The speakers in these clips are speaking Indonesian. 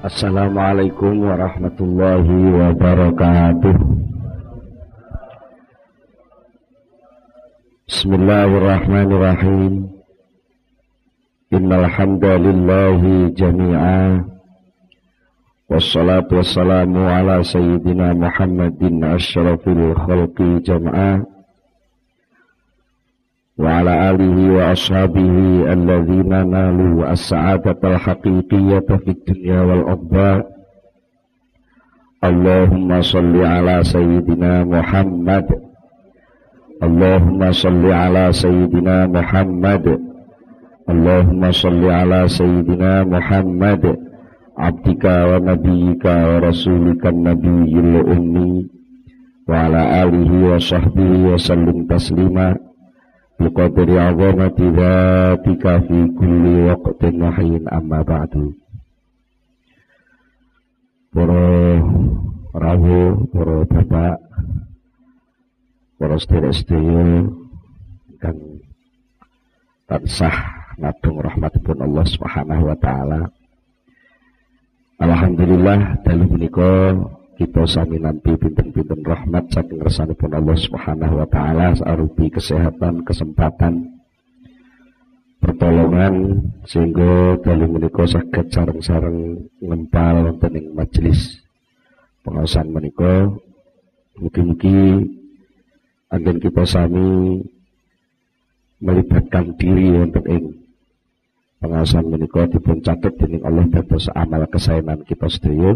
Assalamualaikum warahmatullahi wabarakatuh. Bismillahirrahmanirrahim. Innal hamdalillahi jami'a. Wassalatu wassalamu ala sayyidina Muhammadin asyrafil khalqi jam'a. Wa ala alihi wa ashabihi alladhina nalu as-sa'adatal haqiqiyyata fid dunya wal ukhra. Allahumma salli ala sayyidina Muhammad. Allahumma salli ala sayyidina Muhammad. Allahumma salli ala sayyidina Muhammad abdika wa nabiyyika wa rasulika nabiyyil ummi wa ala alihi wa sahbihi wa sallim taslima biqadri 'azamati dzatika fi kulli waqtin wa hayyin amma ba'du. Para rawuh, para bapak, para sedherek-sedherek kang tansah nadung rahmatipun Allah Subhanahu wa taala. Alhamdulillah dalu menika kita sami nampi pinten-pinten rahmat saking ngersanipun Allah Subhanahu wa taala arupi kesehatan, kesempatan, pertolongan sehingga dalu menika saged sareng-sareng ngempal wonten ing majelis pengaosan menika. Mugi-mugi anggen kita sami melibatkan diri wonten ing pengaosan menika dipun catet dening Allah dados amal kesaenan kita sedaya.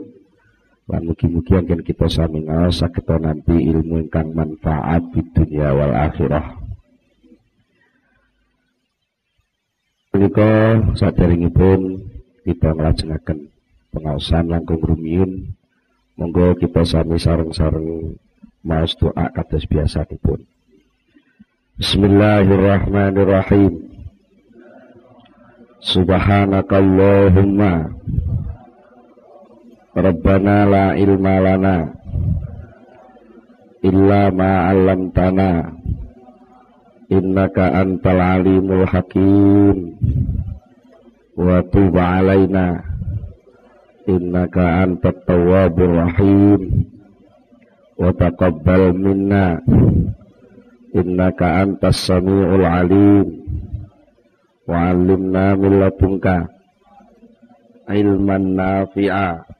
Lan mugi-mugi anggen kita sami ngaos saged nampi ilmu ingkang manfaat di dunia wal akhirah. Menika saderengipun kita nglajengaken pengaosan langkung rumiyin, monggo kita sami sareng-sareng maos doa kados biasanipun. Bismillahirrahmanirrahim. Subhanakallahumma Rabbana la ilma lana illa ma 'allamtana innaka antal alimul hakim wa tub 'alaina innaka antat tawwabur rahim wa taqabbal minna innaka antas samiul alim wa 'allimna min ladunka ilman nafi'a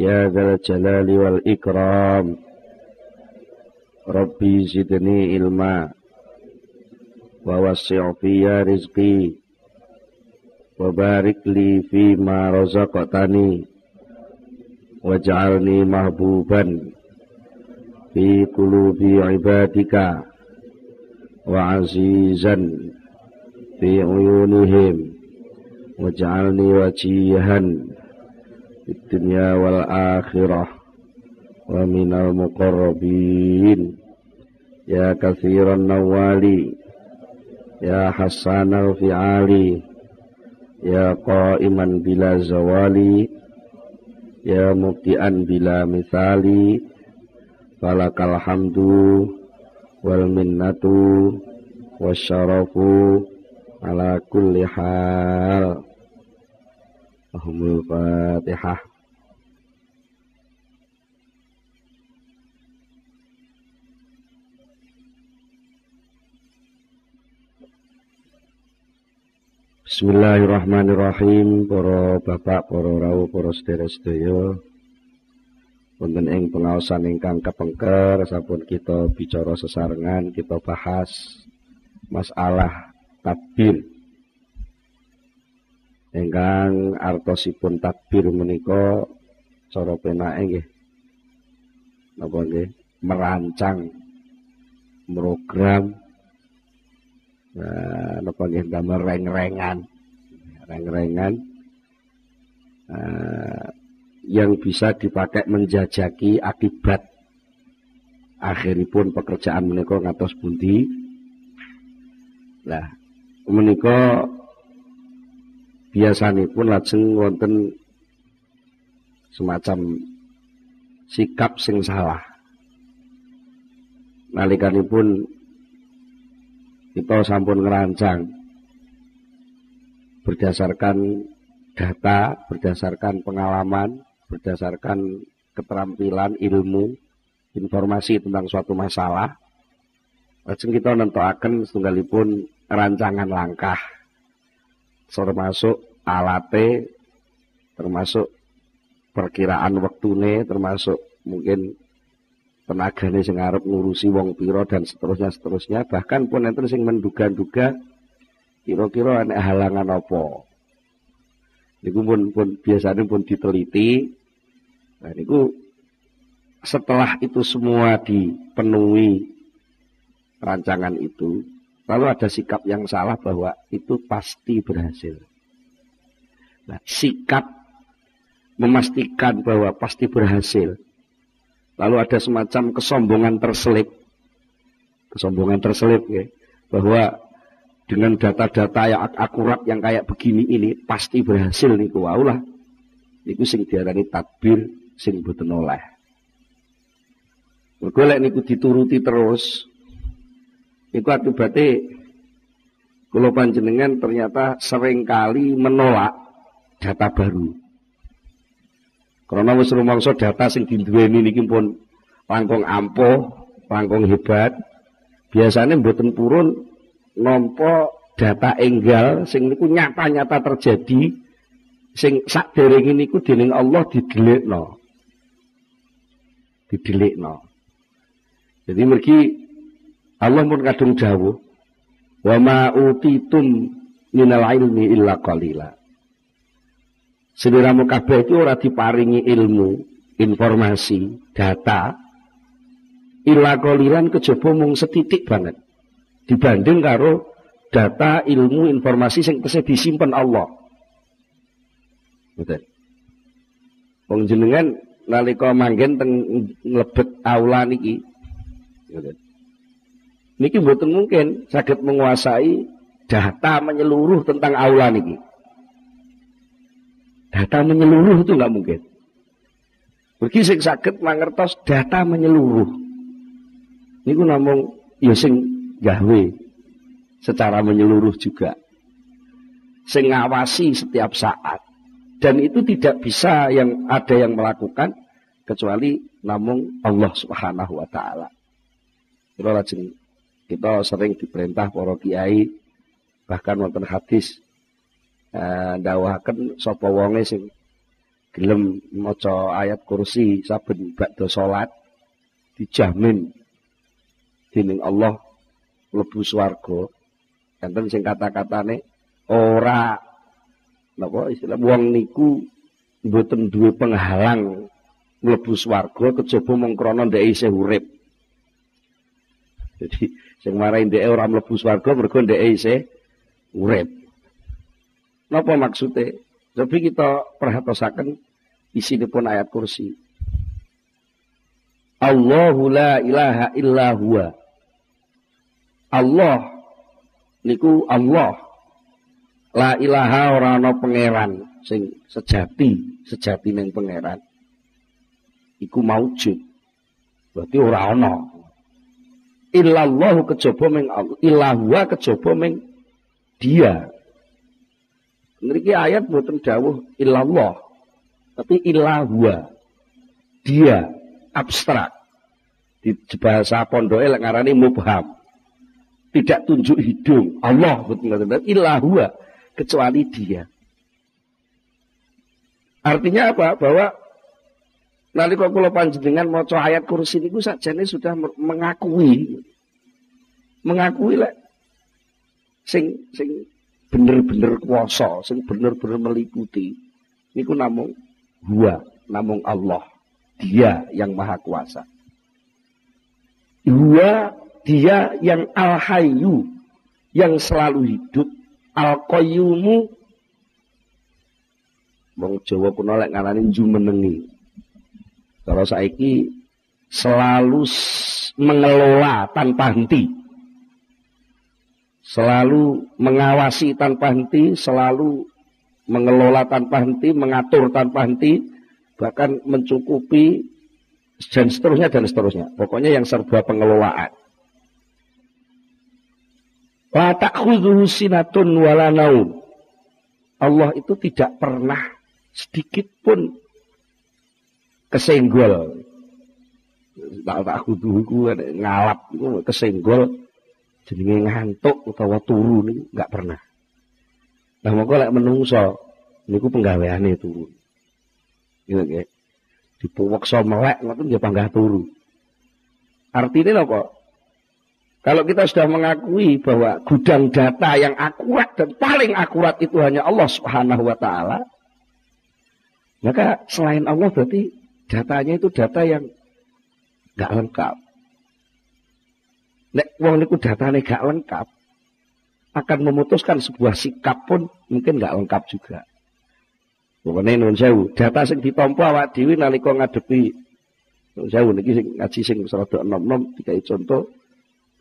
ya dzal jalali wal ikram. Rabbi zidni ilma wa wasi' fiyya rizqi wa barik li fi ma razaqtani waj'alni mahbuban fi qulubi ibadika wa azizan fi uyunihim waj'alni wajihan di dunia wal akhirah wa minal muqarrabin ya katsiran nawali ya hasanal fi'ali ya qa'iman bila zawali ya mubtian bila misali falakal hamdu wal minnatu wasyarafu ala kulli hal. Allahumma Fatihah. Bismillahirrahmanirrahim. Para bapak, para rawuh, para sedherek-sedaya, wonten ing pengaosan ingkang kepengker sampun kita bicara sesarengan, kita bahas masalah takbir. Ingkang artosipun takbir menika cara penake nggih napa nggih merancang program napa nggih damel reng-rengan yang bisa dipakai menjajaki akibat akhiripun pekerjaan menika ngatos pundi. Lah menika biasanipun lajeng wonten semacam sikap sing salah. Nalikanipun kita sampun ngerancang berdasarkan data, berdasarkan pengalaman, berdasarkan keterampilan, ilmu, informasi tentang suatu masalah. Lajeng kita nentukaken setunggalipun rancangan langkah, termasuk alate, termasuk perkiraan wektune, termasuk mungkin tenagane sing arep ngurusi wong pira dan seterusnya, bahkan pun enten sing menduga-duga kira-kira ana halangan apa. Niku pun biasanya pun diteliti. Nah niku setelah itu semua dipenuhi rancangan itu, lalu ada sikap yang salah bahwa itu pasti berhasil. Nah, sikap memastikan bahwa pasti berhasil, lalu ada semacam kesombongan terselip ya, bahwa dengan data-data yang akurat yang kayak begini ini pasti berhasil niku waulah. Niku sing diarani tadbir sing boten oleh. Mergo lek niku dituruti terus, niku akibatnya kula panjenengan ternyata seringkali menolak data baru. Karena wis rumangsa data sing diduweni niki pun langkung ampuh, langkung hebat. Biasanya mboten purun nampa data enggal sing niku nyata-nyata terjadi, sing sakderenge niku dening Allah didelikno. Jadi mergi Allah pun kadung dawuh, wa ma utitum minal ilmi illa qalila. Sediramu kabeh itu ora diparingi ilmu, informasi, data illa qalilan kejaba mung setitik banget dibanding karo data, ilmu, informasi sing tesih disimpen Allah. Betul. Wong jenengan nalika manggen teng mlebet aula niki, betul. Niki mboten mungkin saged menguasai data menyeluruh tentang aula niki. Data menyeluruh itu nggak mungkin. Bagi sing saged mangertos data menyeluruh. Niku namung ya sing gawe secara menyeluruh juga. Sing ngawasi setiap saat. Dan itu tidak bisa yang ada yang melakukan kecuali namung Allah Subhanahu wa taala. Kita sering diperintah para kiai, bahkan wonten hadis ndawuhaken sapa wonge sing gelem maca ayat kursi saben badha salat dijamin dening Allah mlebu swarga. Enten sing kata-katane ora napa istilah wong niku mboten duwe penghalang mlebu swarga kejaba mung krana ndek isih urip. Jadi sing marahi ndek ora mlebu swarga mergo ndek isih urip. Napa maksudnya? Tapi kita perhatosaken isinipun ayat kursi. Allahu la ilaha illa huwa. Allah niku Allah. La ilaha ora ana pangeran sing sejati ning pangeran. Iku maujud. Berarti ora ana. Illallahu kejaba ming Allah. Ilahwa kejaba ming Dia. Niki ayat boten dawuh illallah, tapi ilahwa. Dia abstrak. Di bahasa pondoke lek ngarani mubham. Tidak tunjuk hidung. Allah boten ngoten. Ilahwa kecuali Dia. Artinya apa? Bahwa nalika kula panjenengan maca ayat kursi niku sakjane sudah mengakui lek sing bener-bener kuasa, sing bener-bener meliputi niku namung Huwa, namung Allah. Dia yang maha kuasa. Huwa, Dia yang al-hayyu, yang selalu hidup, al-qayyumu. Wong Jawa kuno lek ngarani jumenengi. Kalau saiki selalu mengelola tanpa henti. Selalu mengawasi tanpa henti, selalu mengelola tanpa henti, mengatur tanpa henti, bahkan mencukupi dan seterusnya. Pokoknya yang serba pengelolaan. La ta'khudhuhu sinatun wala naum. Allah itu tidak pernah sedikit pun kesenggol. Tak kudu ngalap itu kesenggol jenenge ngantuk utawa turu niku enggak pernah. Lah mongko lek menungso niku penggaweane turu. Gitu nggih. Dipuweksa melek ngoten ya panggah turu. Artinya apa? Kalau kita sudah mengakui bahwa gudang data yang akurat dan paling akurat itu hanya Allah Subhanahu wa taala, maka selain Allah berarti datanya itu data yang enggak lengkap. Nek wong niku datane gak lengkap, akan memutuskan sebuah sikap pun mungkin gak lengkap juga. Pokoknya nuwun sewu, data sing ditampa awak dhewe nalika ngadepi nuwun sewu niki sing ngaji sing rada enom-enom dikai contoh,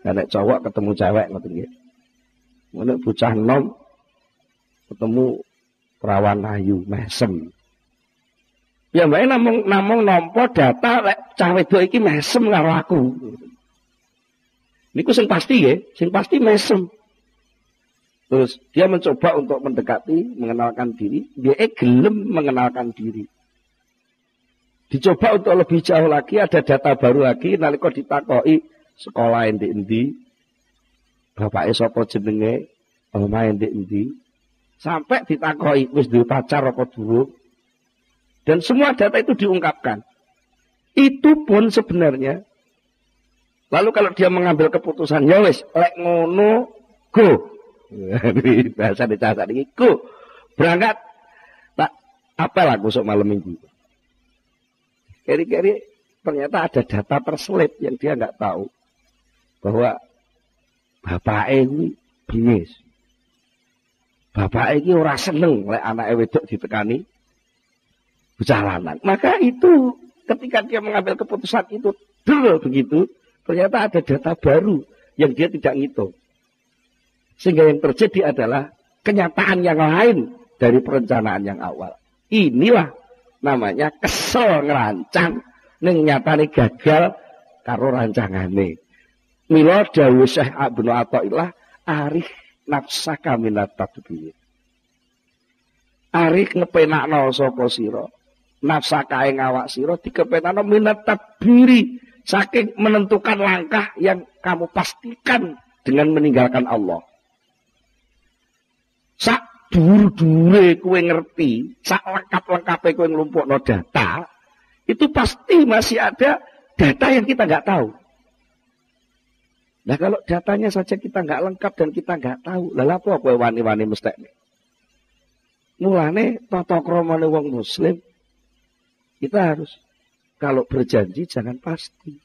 nek cowok ketemu cewek ngoten nggih. Nek bocah enom ketemu perawan ayu mesem. Ya mbake namung nampa data lek cah wedok iki mesem karo aku. Niku sing pasti nggih, sing pasti mesem. Terus dia mencoba untuk mendekati, mengenalkan diri, dia gelem mengenalkan diri. Dicoba untuk lebih jauh lagi, ada data baru lagi, nalika ditakoki sekolah endi-endi, bapake sapa jenenge, omahe endi-endi, sampai ditakoki wis duwe pacar apa durung. Dan semua data itu diungkapkan. Itu pun sebenarnya. Lalu kalau dia mengambil keputusan, ya wis, lek ngono, go. Bahasa dicacak ini, go. Berangkat. Tak apel aku sok malam minggu. Kiri-kiri ternyata ada data terselip yang dia nggak tahu. Bahwa bapake kuwi bengis. Bapake iki ora seneng lek anake wedok ditekani bocah lanang. Maka itu ketika dia mengambil keputusan itu begitu, ternyata ada data baru yang dia tidak ngitung. Sehingga yang terjadi adalah kenyataan yang lain dari perencanaan yang awal. Inilah namanya kesel ngerancang ning nyatane gagal karo rancangane. Mila dawuh Syekh Ibnu Athaillah, arif nafsaka minat tadbir. Arif ngepenakno sapa sira. Nafsaka ing awak sira dikepenakno minat tadbiri, saking menentukan langkah yang kamu pastikan dengan meninggalkan Allah. Sak dhuwur-dhuwure kowe ngerti, sak lengkap-lengkape kowe nglumpukno data, itu pasti masih ada data yang kita nggak tahu. Nah kalau datanya saja kita nggak lengkap dan kita nggak tahu, lah apa kowe wani-wani mestekne? Mulane tata kramane wong muslim kita harus kalau berjanji jangan pasti.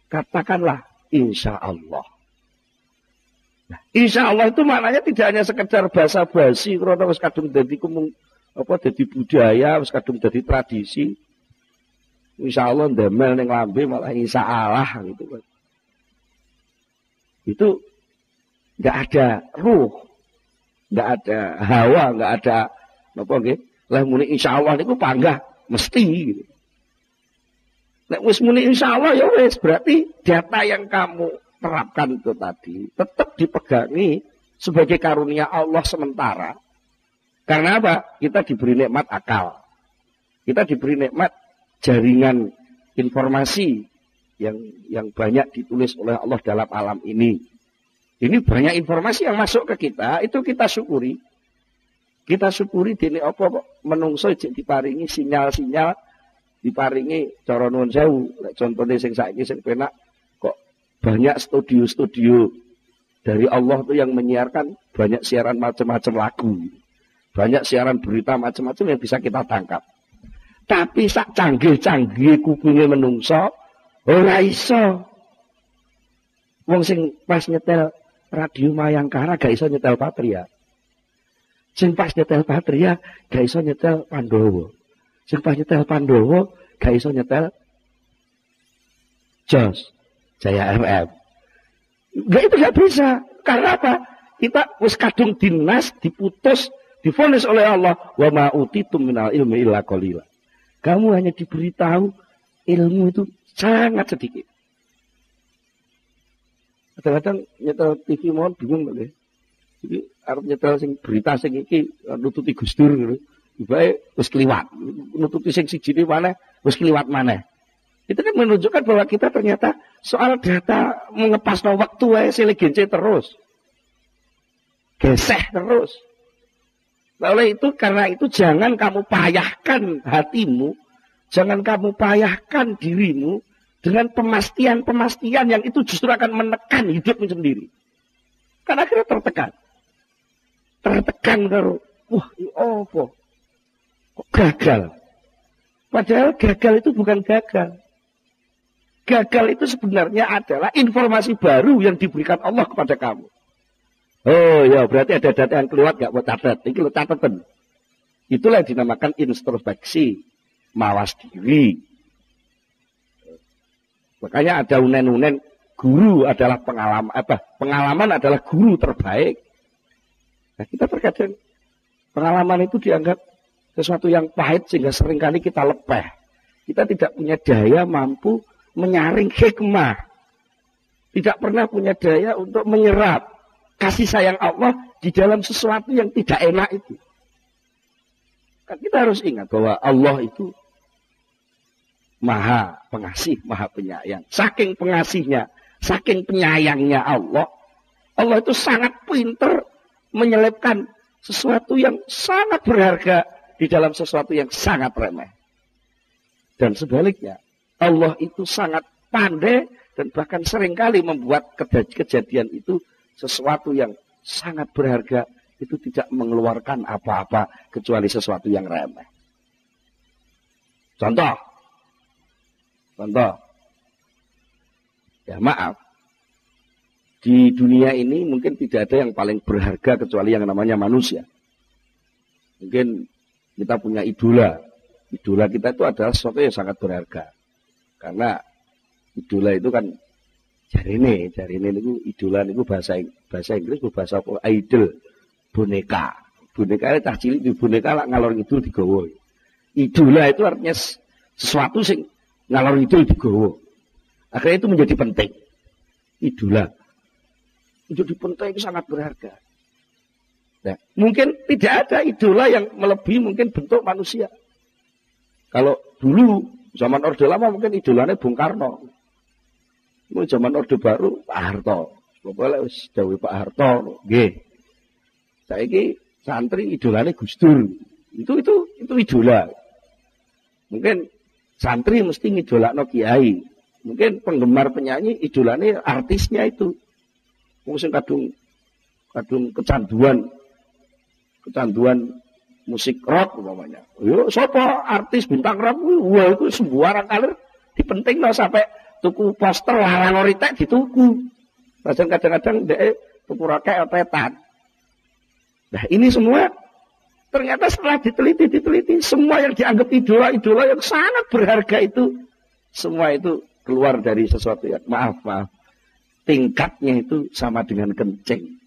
Katakanlah insya Allah. Nah, insya Allah itu maknanya tidak hanya sekedar basa-basi, karena wis kadung dadi dadi budaya, wis kadung dadi tradisi. Insya Allah ndemel ning lambe malah insya Allah gitu kan. Itu nggak ada ruh, nggak ada hawa, nggak ada apa nggih. Lah muni insyaallah niku panggah mesti gitu. Nek wis muni insyaallah ya wis berarti data yang kamu terapkan itu tadi tetap dipegangi sebagai karunia Allah sementara. Karena apa? Kita diberi nikmat akal. Kita diberi nikmat jaringan informasi yang banyak ditulis oleh Allah dalam alam ini. Ini banyak informasi yang masuk ke kita, itu kita syukuri. Kita syukuri dene apa kok menungso jek diparingi sinyal-sinyal, diparingi cara nuwun sewu. Lek contone sing saiki sing penak kok banyak studio-studio dari Allah tuh yang menyiarkan banyak siaran macam-macam lagu. Banyak siaran berita macam-macam yang bisa kita tangkap. Tapi sak canggih-canggih kupinge menungso ora iso. Wong sing pas nyetel radio Mayangkara gak iso nyetel Patria. Sing pas nyetel Patria gak iso nyetel Pandowo. Sing pas nyetel Pandowo gak iso nyetel Jos Jaya FM. Gak itu gak bisa. Karena apa? Kita wis kadung dinas, diputus, divonis oleh Allah, wa ma utitum minal ilmi illa qalila. Kamu hanya diberitahu ilmu itu sangat sedikit. Kadang-kadang nyetel TV mohon bingung nggak? Iki arep nyetel sing berita sing iki nututi Gus Dur ngono. Ibae wis kliwat. Nututi sing sijine maneh wis kliwat maneh. Itu kan menunjukkan bahwa kita ternyata soal data mengepasno waktu wae selegence terus. Geseh terus. Nah, oleh itu karena itu jangan kamu payahkan hatimu, jangan kamu payahkan dirimu dengan pemastian-pemastian yang itu justru akan menekan hidupmu sendiri. Karena akhirnya tertekan. Tertekan karo, wah, ini apa? Kok gagal? Padahal gagal itu bukan gagal. Gagal itu sebenarnya adalah informasi baru yang diberikan Allah kepada kamu. Oh ya, berarti ada data yang keluar gak buat catat. Ini lo catatan. Itulah yang dinamakan introspeksi, mawas diri. Makanya ada unen-unen, guru adalah pengalaman, pengalaman adalah guru terbaik. Nah, kita terkadang pengalaman itu dianggap sesuatu yang pahit sehingga seringkali kita lepeh. Kita tidak punya daya mampu menyaring hikmah. Tidak pernah punya daya untuk menyerap kasih sayang Allah di dalam sesuatu yang tidak enak itu. Kan kita harus ingat bahwa Allah itu maha pengasih, maha penyayang. Saking pengasihnya, saking penyayangnya Allah, Allah itu sangat pintar menyelipkan sesuatu yang sangat berharga di dalam sesuatu yang sangat remeh. Dan sebaliknya, Allah itu sangat pandai dan bahkan seringkali membuat kejadian itu sesuatu yang sangat berharga itu tidak mengeluarkan apa-apa kecuali sesuatu yang remeh. Contoh. Ya maaf. Di dunia ini mungkin tidak ada yang paling berharga kecuali yang namanya manusia. Mungkin kita punya idola. Idola kita itu adalah sesuatu yang sangat berharga. Karena idola itu kan jarine niku idola niku bahasa Inggris bahasa apa? Idol, boneka. Boneka itu cah cilik di boneka lak ngalor ngidul digawa. Idola itu artinya sesuatu sing ngalor ngidul digawa. Akhirnya itu menjadi penting. Idola. Menjadi penting itu sangat berharga. Nah, mungkin tidak ada idola yang melebihi mungkin bentuk manusia. Kalau dulu zaman Orde Lama mungkin idolanya Bung Karno. Ini zaman Orde Baru Pak Harto. Pokoknya wis dawuh Pak Harto nggih. Saiki santri idolane Gus Dur. Itu idola. Mungkin santri mesti ngidolakno kiai. Mungkin penggemar penyanyi idolane artisnya itu. Wong sing kadung kecanduan musik rock umpamanya. Yo sapa artis bintang rock wah itu sembarang kalir dipentingno sampai tuku poster larang oritek dituku. Bahkan kadang-kadang dhek tuku rokek otetan. Nah, ini semua ternyata setelah diteliti semua yang dianggap idola yang sangat berharga itu semua itu keluar dari sesuatu yang maaf tingkatnya itu sama dengan kencing.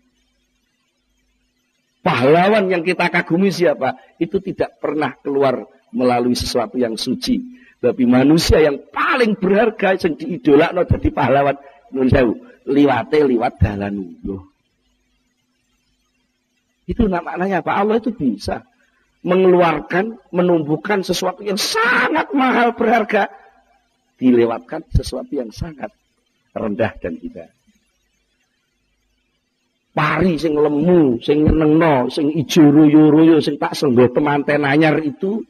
Pahlawan yang kita kagumi siapa? Itu tidak pernah keluar melalui sesuatu yang suci. Tapi manusia yang paling berharga yang diidolakno dadi pahlawan nun sewu, liwat dalan uluh. Itu namanya apa? Allah itu bisa mengeluarkan, menumbuhkan sesuatu yang sangat mahal berharga dilewatkan sesuatu yang sangat rendah dan hina. Pari sing lemu, sing nyenengno, sing ijo royo-royo, sing tak senggo temanten anyar itu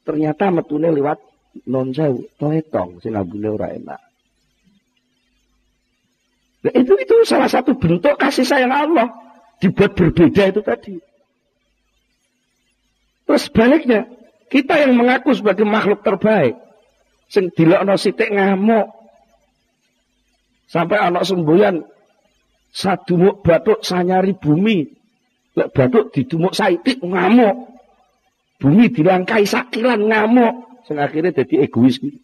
ternyata metune liwat non sewu, toetong sing ambune ora enak. Nah, itu salah satu bentuk kasih sayang Allah dibuat berbeda itu tadi. Terus sebaliknya, kita yang mengaku sebagai makhluk terbaik, sing dilokno sithik ngamuk. Sampai anak semboyan sadumuk bathuk sanyari bumi. Lek bathuk didumuk saitik ngamuk. Bumi dilangkai sakilan ngamuk. Sing akhirnya jadi egois gitu.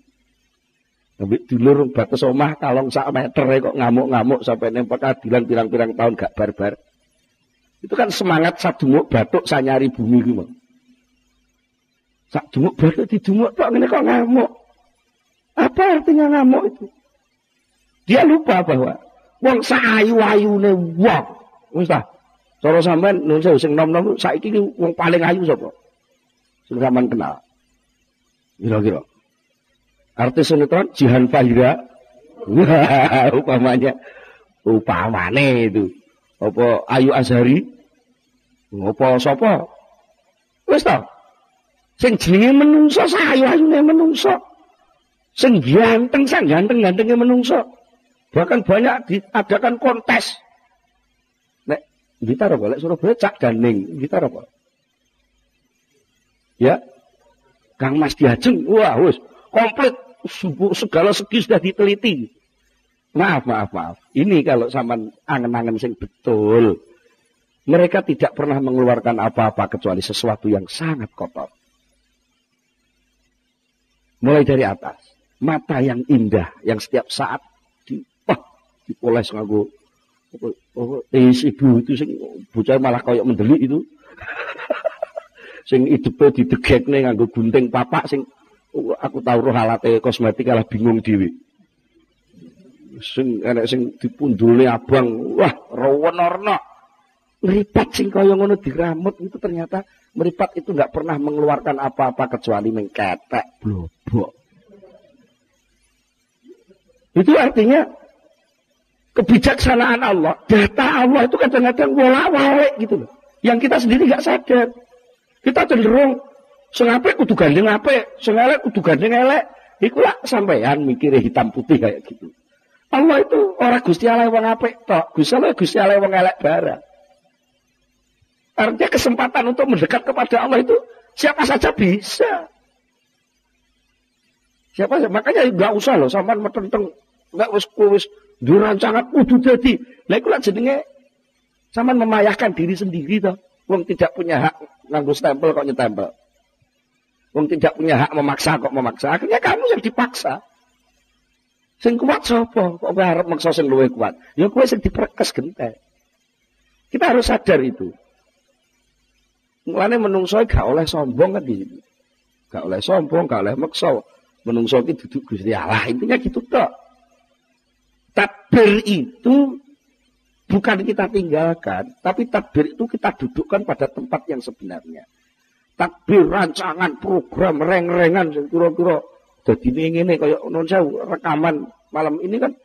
Ambek dulur batas omah kalong sak meter kok ngamuk-ngamuk sampai nang pengadilan pirang-pirang tahun gak barbar. Itu kan semangat sadumuk bathuk sanyari bumi ku mau. Sadumuk bathuk didumuk tok ngene kok ngamuk. Apa artinya ngamuk itu? Dia lupa bahwa wong saayu-ayune wong, wis ta, Cara sampean nun sewu sing nom-nom saiki ki wong paling ayu sapa? Sing sampean kenal. Kira-kira. Artis sinetron Jihan Fahira. Upamane itu. Apa Ayu Azhari? Ngopo sapa? Wis ta. Sing jenenge menungso sayu-ayune menungso. Sing ganteng sang ganteng-gantenge menungso. Bahkan banyak diadakan kontes. Nek gitar apa? Lek Surabaya Cak Daning, gitar apa? Ya. Kang Mas Diajeng, wah wis komplit segala segi sudah diteliti. Maaf. Ini kalau sampean angen-angen sing betul. Mereka tidak pernah mengeluarkan apa-apa kecuali sesuatu yang sangat kotor. Mulai dari atas. Mata yang indah, yang setiap saat dipoles nganggo ibu itu sing bocah malah koyok mendelik itu. Sing hidupe didegekne nganggo gunting papak sing aku tahu roh alate kosmetik kalah bingung dhewe. Sing enek sing dipundulne abang, wah rawan-warna. Meripat sing kaya ngono diramut itu ternyata meripat itu enggak pernah mengeluarkan apa-apa kecuali mengketek blobok. Itu artinya kebijaksanaan Allah, data Allah itu kadang-kadang wolak-walik gitu loh. Yang kita sendiri enggak sadar. Kita cenderung sing apik kudu gandeng apik, sing elek kudu gandeng elek. Iku lah sampean mikire hitam putih kayak gitu. Allah itu ora Gusti Allah wong apik tok, Gusti Allah wong elek barang. Artinya kesempatan untuk mendekat kepada Allah itu siapa saja bisa. Siapa saja. Makanya enggak usah loh sampean metenteng enggak wis dirancangan kudu dadi. Lah iku lak jenenge sampean memayahkan diri sendiri toh. Wong tidak punya hak nganggo stempel kok nyetempel. Wong tidak punya hak memaksa kok memaksa. Akhirnya kamu yang dipaksa. Sing kuat sapa? Kok kowe arep maksa sing luwih kuat? Ya kowe sing diperkes gentek. Kita harus sadar itu. Mulane menungso gak oleh sombong kan di sini. Gak oleh sombong, gak oleh maksa. Menungso iki duduk Gusti Allah. Intinya gitu tok. Takbir itu bukan kita tinggalkan, tapi takbir itu kita dudukkan pada tempat yang sebenarnya. Takbir, rancangan, program, reng-rengan, kira-kira jadi ngene kaya non sewu rekaman malam ini kan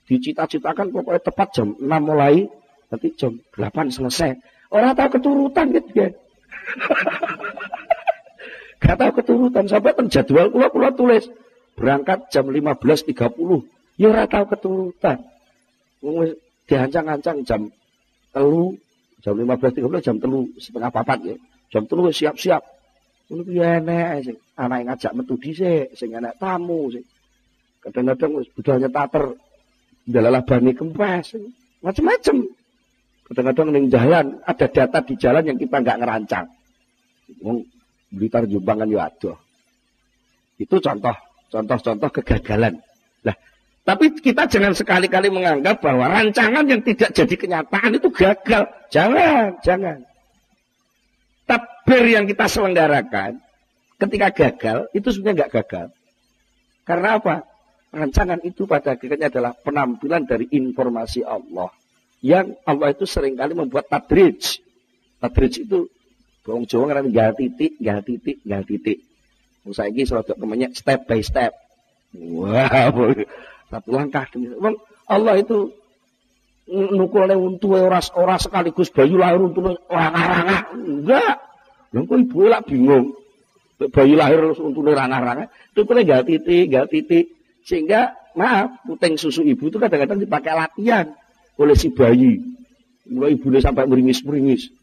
dicita-citakan pokoknya tepat jam 6 mulai, nanti jam 8 selesai. Orang tahu keturutan gitu ya. Gak tahu keturutan sampai jadwal kula tulis berangkat jam 15.30. Ya ora tahu keturutan. Diancang-ancang jam 3, jam 15.30 jam 3:30 ya. Jam 3 siap-siap. Ngono ku ya enek sing anake ngajak metu dhisik, sing enek tamu sing kadang-kadang wis budalnya tater ndalalah bani kempes, macam-macam. Kadang-kadang ning jalan ada data di jalan yang kita enggak ngerancang. Wong Blitar Jombang kan yo adoh. Itu contoh kegagalan. Lah, tapi kita jangan sekali-kali menganggap bahwa rancangan yang tidak jadi kenyataan itu gagal. Jangan. Takbir yang kita selenggarakan ketika gagal itu sebenarnya enggak gagal. Karena apa? Rancangan itu pada akhirnya adalah penampilan dari informasi Allah. Yang Allah itu seringkali membuat tadrij. Tadrij itu wong Jawa ngarani gal titik. Wong saiki rada kemenyek step by step. Wah, satu langkah demi wong Allah itu nukulne untuhe ora sekaligus bayi lahir untune rangah-rangah. Enggak. Lha kok ibu lak bingung. Bayi lahir untune rangah-rangah, nukule gal titik. Sehingga maaf, puting susu ibu itu kadang-kadang dipakai latihan oleh si bayi. Mulai ibunya sampai meringis-meringis.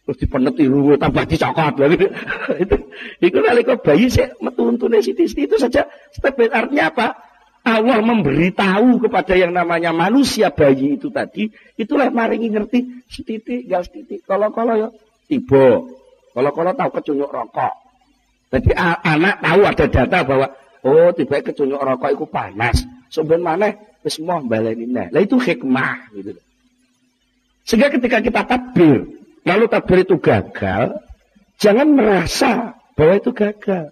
Terus dipeneti rungu tambah dicokot lagi. Itu nalika bayi sik metu untune sithik-sithik itu saja step artinya apa? Allah memberitahu kepada yang namanya manusia bayi itu tadi, itulah maringi ngerti sithik gas titik. Kalau ya tiba. Kalau tahu kecunyuk rokok. Jadi anak tahu ada data bahwa oh tiba kecunyuk rokok itu panas. Sampeyan maneh wis moh baleni neh. Lah itu hikmah gitu. Sehingga ketika kita takbir, lalu takbir itu gagal, jangan merasa bahwa itu gagal.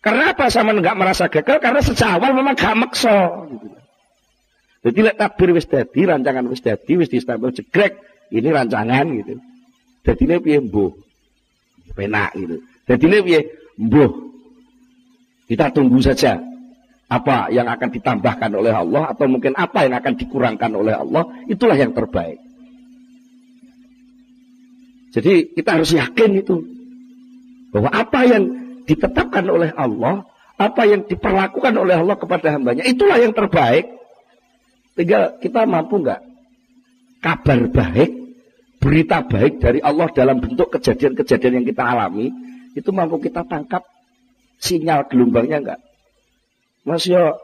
Karena apa sama enggak merasa gagal? Karena sejak awal memang gak maksa. Gitu. Jadi lek takbir wis dadi, rancangan wis dadi, wis distempel jegrek, ini rancangan gitu. Dadine piye mbuh? Penak gitu. Dadine piye? Mbuh. Kita tunggu saja apa yang akan ditambahkan oleh Allah atau mungkin apa yang akan dikurangkan oleh Allah, itulah yang terbaik. Jadi kita harus yakin itu bahwa apa yang ditetapkan oleh Allah, apa yang diperlakukan oleh Allah kepada hambanya, itulah yang terbaik. Tinggal kita mampu nggak kabar baik, berita baik dari Allah dalam bentuk kejadian-kejadian yang kita alami, itu mampu kita tangkap sinyal gelombangnya enggak? Mas yo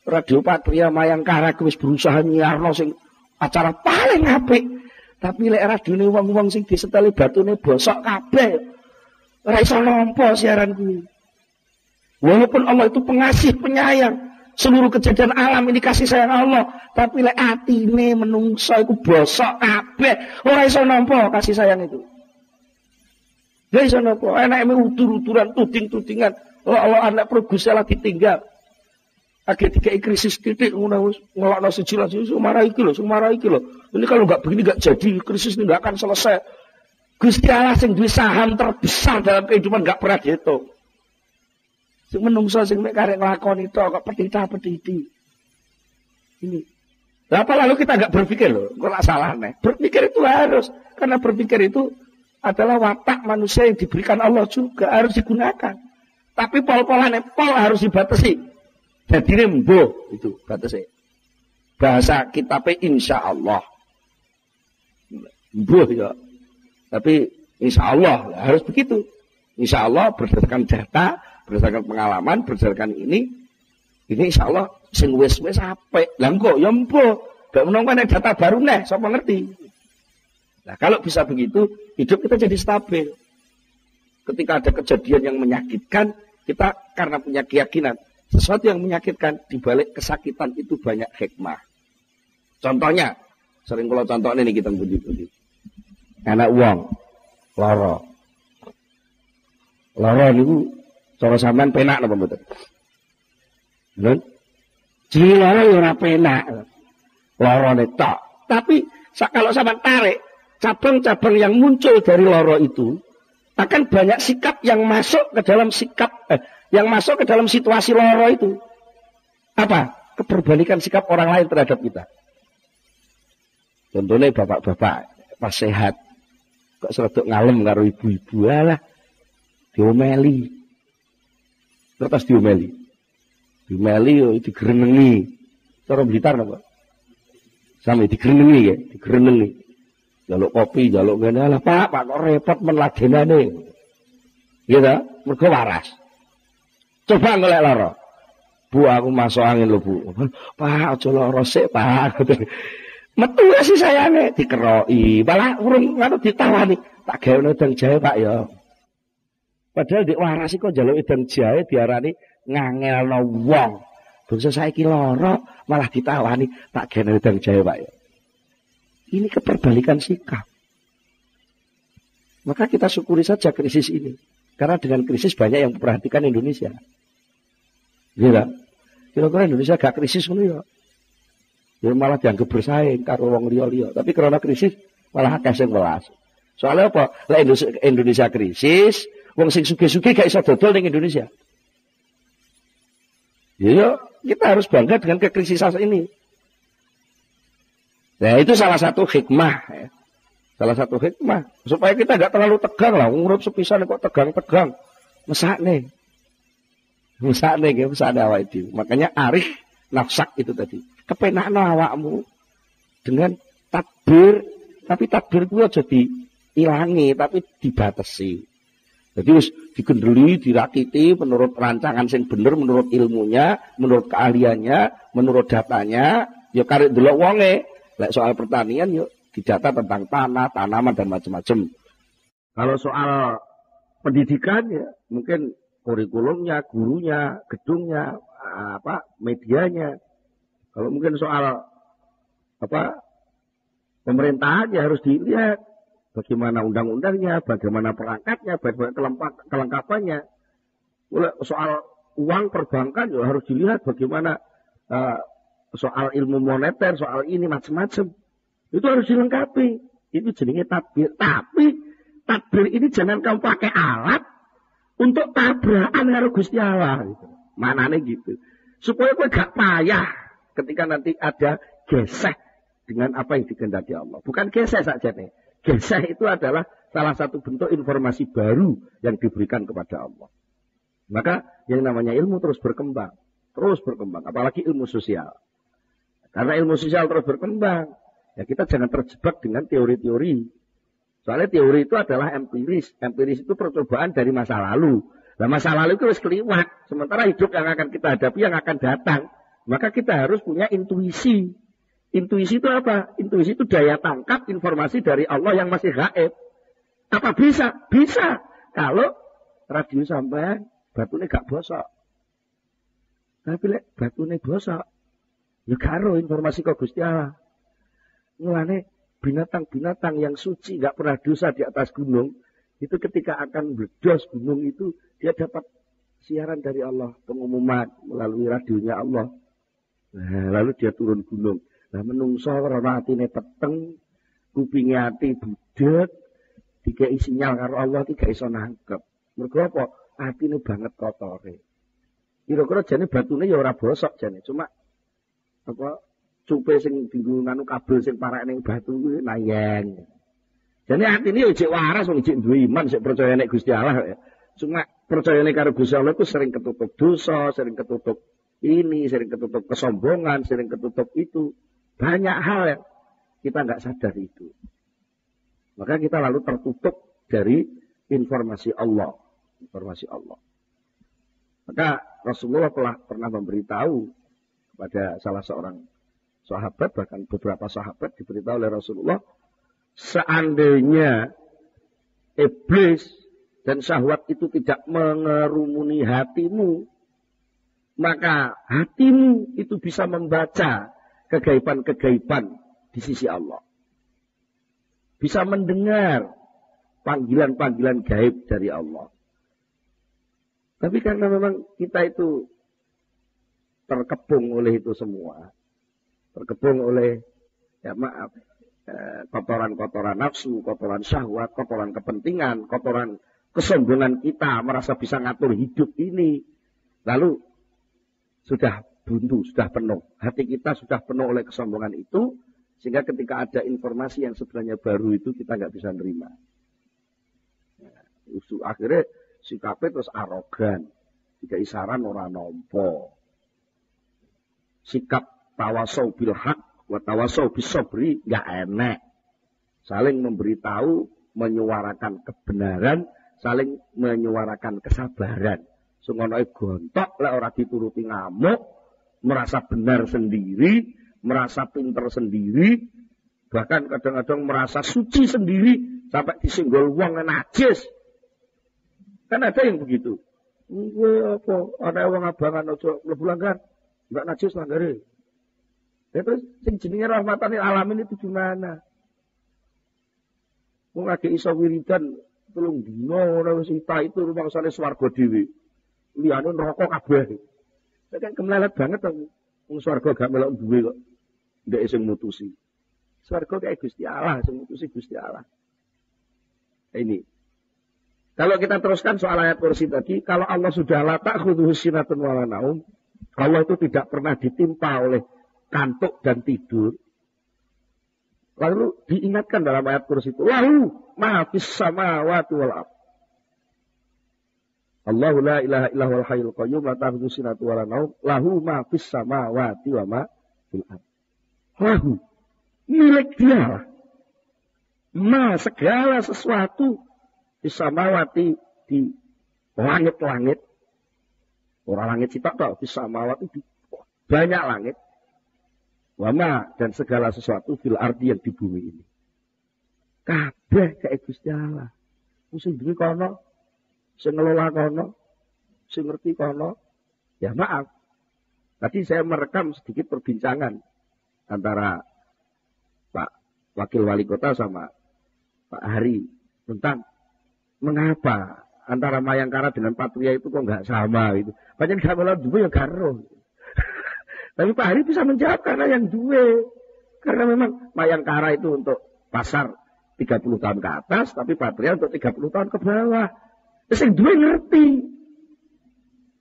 Radio Patria Mayangkara wis berusaha nyiarno sing acara paling apik, tapi lek radione wong-wong sing diseteli batune bosok kabeh. Ora iso nampa siaran kuwi. Walaupun Allah itu pengasih, penyayang, seluruh kejadian alam ini kasih sayang Allah, tapi lek atine menungso iku bosok kabeh, ora iso nampa kasih sayang itu. Ora iso nampa, enake utur-uturan, tuding-tudingan. Oh Allah anak pro Gusti Allah ditinggal. Akhir tiga krisis titik ngono ngelakno siji lan siji marah iki lho, marah iki lho. Ini kalau enggak begini enggak jadi, krisis ini enggak akan selesai. Gusti Allah sing duwe saham terbesar dalam kehidupan enggak pernah dihitung. Sing menungso sing mek karek nglakoni tok kok petita-petiti. Ini. Apa lalu kita enggak berpikir loh, kok enggak salah nih. Berpikir itu harus, karena berpikir itu adalah watak manusia yang diberikan Allah juga, harus digunakan. Tapi pol-polan pol harus dibatasi. Jadi rembo itu batasnya. Bahasa kitabnya insya Allah. Mbuh ya. Tapi insya Allah harus begitu. Insya Allah berdasarkan data, berdasarkan pengalaman, berdasarkan ini insya Allah sing wis-wis apik. Lah kok ya mbuh. Gak menunggu ada data baru nih, siapa ngerti. Nah kalau bisa begitu, hidup kita jadi stabil. Ketika ada kejadian yang menyakitkan, kita karena punya keyakinan sesuatu yang menyakitkan, dibalik kesakitan itu banyak hikmah. Contohnya, sering kalau contoh ini kita budi-budi. Anak uang, loro. Loro itu, cara sampean penak apa betul? Betul? Jadi loro ya ora penak. Loro tok. Tapi kalau sampean tarik, cabang-cabang yang muncul dari loro itu, akan banyak sikap yang masuk ke dalam yang masuk ke dalam situasi loro itu. Apa? Keperbalikan sikap orang lain terhadap kita. Contohnya bapak-bapak pas sehat kok serodok ngalem karo ibu-ibu lah diomeli. Terus diomeli. Diomeli yo digerenengi. Cara Blitar napa? Sampe digerenengi ya, digerenengi. Jaluk kopi, jaluk ngene lah, Pak kok repot men ladenane. Iya ta? Mergo waras. Coba golek lara. Bu aku masuk angin lho Bu. Pak aja lara sik Pak. Metu sih sayane dikeroki. Malah urung ngono ditawani. Tak gawe wedang jahe Pak ya. Padahal dik waras kok njaluk wedang jahe diarani ngangelno wong. Bangsa saiki lara malah ditawani tak gawe wedang jahe Pak ya. Ini keperbalikan sikap. Maka kita syukuri saja krisis ini. Karena dengan krisis banyak yang memperhatikan Indonesia. Gila. Kira-kira Indonesia gak krisis ngono ya. Ya malah dianggap bersaing karo wong liya-liya. Tapi karena krisis malah akeh sing welas. Soalnya apa? Lah Indonesia krisis, wong sing sugih-sugih gak iso dodol ning Indonesia. Ya, kita harus bangga dengan kekrisisan ini. Nah itu salah satu hikmah ya. Salah satu hikmah supaya kita gak terlalu tegang lah. Urip sepisan kok tegang-tegang. Mesakne awak itu. Makanya arif nafsak itu tadi. Kepenakno awakmu dengan takbir, tapi takbir ku aja diilangi, tapi dibatasi. Jadi wis dikendeli, dirakiti menurut rancangan sing bener, menurut ilmunya, menurut keahliannya, menurut datanya, ya karek delok wonge. Lek soal pertanian yuk didata tentang tanah, tanaman dan macam-macam. Kalau soal pendidikan ya mungkin kurikulumnya, gurunya, gedungnya, medianya. Kalau mungkin soal pemerintahan ya harus dilihat bagaimana undang-undangnya, bagaimana perangkatnya, bagaimana kelengkapannya. Soal uang perbankan ya harus dilihat bagaimana soal ilmu moneter, soal ini macam-macam. Itu harus dilengkapi. Itu jenenge tadbir. Tapi tadbir ini jangan kamu pakai alat untuk tabrakan karo Gusti Allah. Gitu. Manane gitu. Supaya kowe gak payah ketika nanti ada gesek dengan apa yang dikehendaki Allah. Bukan gesek saja nih. Gesek itu adalah salah satu bentuk informasi baru yang diberikan kepada Allah. Maka yang namanya ilmu terus berkembang. Terus berkembang. Apalagi ilmu sosial. Karena ilmu sosial terus berkembang. Ya kita jangan terjebak dengan teori-teori. Soalnya teori itu adalah empiris. Empiris itu percobaan dari masa lalu. Nah masa lalu itu harus keliwat. Sementara hidup yang akan kita hadapi yang akan datang. Maka kita harus punya intuisi. Intuisi itu apa? Intuisi itu daya tangkap informasi dari Allah yang masih gaib. Apa bisa? Bisa. Kalau radio sampai batune gak bosok. Tapi lek batune bosok, ya karo informasi kok Gusti Allah. Mulane binatang-binatang yang suci gak pernah dosa di atas gunung, itu ketika akan meledos gunung itu dia dapat siaran dari Allah, pengumuman melalui radionya Allah. Nah, lalu dia turun gunung. Nah, menungso ora atine peteng, kupinge ati budhek, dikai sinyal karo Allah iki gak iso nangkep. Mergo apa? Atine banget kotore. Kira-kira jane batune ya ora bosok jane, cuma apa cupe sing dienggo nganu kabel sing parek ning batu kuwi nayeng. Jane atine ya jek waras wong jek duwe iman, sik percaya nek Gusti Allah ya. Cuma percayane karo Gusti Allah itu sering ketutup dosa, sering ketutup ini, sering ketutup kesombongan, sering ketutup itu. Banyak hal yang kita nggak sadar itu. Maka kita lalu tertutup dari informasi Allah. Informasi Allah. Maka Rasulullah pernah memberitahu kepada salah seorang sahabat, bahkan beberapa sahabat diberitahu oleh Rasulullah, seandainya iblis dan syahwat itu tidak mengerumuni hatimu, maka hatimu itu bisa membaca kegaiban-kegaiban di sisi Allah. Bisa mendengar panggilan-panggilan gaib dari Allah. Tapi karena memang kita itu terkepung oleh itu semua. Terkepung oleh, ya maaf, kotoran-kotoran nafsu, kotoran syahwat, kotoran kepentingan, kotoran kesombongan kita, merasa bisa ngatur hidup ini. Lalu sudah buntu, sudah penuh. Hati kita sudah penuh oleh kesombongan itu, sehingga ketika ada informasi yang sebenarnya baru itu kita nggak bisa nerima. Akhirnya sikapnya terus arogan, tidak isaran orang nompo. Sikap tawasau bil haq wa tawasau bis sabri nggak enak. Saling memberitahu, menyuarakan kebenaran, saling menyuarakan kesabaran. Sungonoe gontok lek ora dituruti ngamuk, merasa benar sendiri, merasa pinter sendiri, bahkan kadang-kadang merasa suci sendiri sampai disenggol wong najis. Kan ada yang begitu. Apa? Ada wong abangan aja mlebu langgar, enggak najis langgare. Ya terus sing jenenge rahmatan lil alamin itu gimana? Wong lagi iso wiridan 3 dina ora wis itu rumangsane swarga dhewe. Liyane neraka kabeh. Nek kan kemlelet banget to. Wong swarga gak melok duwe kok. Ndek sing mutusi. Swarga kayak Gusti Allah, sing mutusi Gusti Allah. Ini. Kalau kita teruskan soal ayat kursi tadi, kalau Allah sudah la ta'khudhuhu sinatun wala naum, Allah itu tidak pernah ditimpa oleh kantuk dan tidur. Lalu diingatkan dalam ayat kursi itu, lahu ma fis samawati wal ardh. Allahu la ilaha illallahul hayyul qayyum la ta'khudhuhu sinatun wala naum, lahu ma fis samawati wa ma fil ardh. Lahu milik dia. Ma segala sesuatu Bisamawati di langit-langit. Orang langit sitok tok, bisamawati di banyak langit. Wama dan segala sesuatu fil ardi yang di bumi ini. Kabeh kayak Gusti Allah. Sing duwe kono, sing ngelola kono, sing ngerti kono. Ya maaf. Tadi saya merekam sedikit perbincangan antara Pak Wakil Wali Kota sama Pak Hari tentang mengapa antara Mayangkara dengan Patria itu kok nggak sama gitu. Banyak gak malah dua ya karo. Tapi Pak Hari bisa menjawab karena yang duwe. Karena memang Mayangkara itu untuk pasar 30 tahun ke atas, tapi Patria untuk 30 tahun ke bawah. Terus yang duwe ngerti.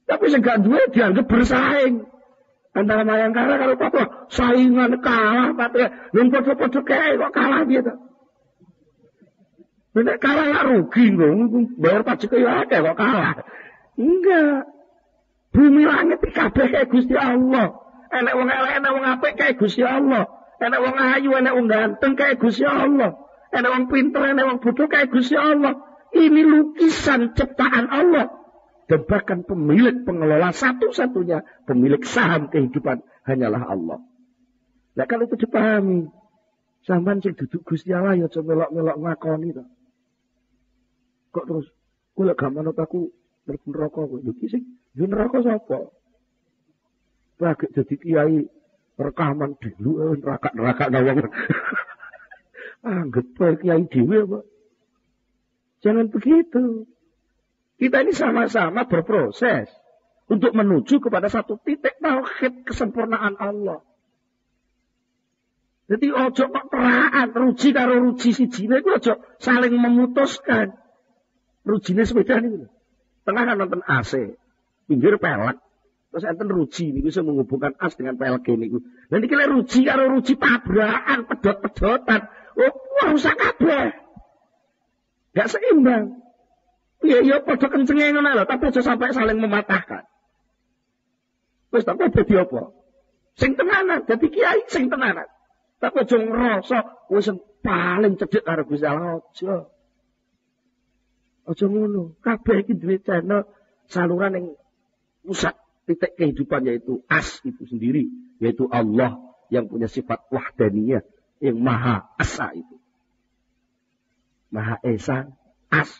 Tapi yang gak duwe dianggap bersaing. Antara Mayangkara kalau Papua saingan kalah Patria. Yang podo-podo kayak kok kalah dia tuh. Nek kalah lah rugi dong, bayar pajak ya ada kok kalah. Enggak. Bumi langit kabeh kayak Gusti Allah. Enek wong elek, enek wong apik kayak Gusti Allah. Enek wong ayu, enek wong ganteng kayak Gusti Allah. Enek wong pinter, enek wong bodoh kayak Gusti Allah. Ini lukisan ciptaan Allah. Dan bahkan pemilik pengelola satu-satunya pemilik saham kehidupan hanyalah Allah. Nah kalau itu dipahami, sampean sing duduk Gusti Allah ya aja melok-melok ngakoni to. Kok terus kula gak manut aku mlebu neraka kok. Lho ki sing yo neraka sapa? Lagi jadi kiai rekaman dulu neraka wong. Anggap kiai dhewe apa? Jangan begitu. Kita ini sama-sama berproses untuk menuju kepada satu titik tauhid kesempurnaan Allah. Jadi ojo kok teraan ruji karo ruji sijine iku ojo saling memutuskan. Rujine sepeda niku. Tengah kan nonton AC, pinggir pelek. Terus enten ruji niku iso menghubungkan as dengan pelek niku. Lah niki lek ruji karo ruji tabrakan, pedot-pedotan. Oh, rusak kabeh. Gak seimbang. Ya padha kencenge ngono lho, tapi aja sampai saling mematahkan. Wis tak dadi apa? Sing tenanan, dadi kiai sing tenanan. Tapi aja ngrasa wis paling cedhek karo Gusti Allah aja. Aja ngono. Kabeh iki duwe channel saluran yang pusat titik kehidupan yaitu as itu sendiri, yaitu Allah yang punya sifat wahdaniyah, yang Maha Esa itu. Maha Esa, as.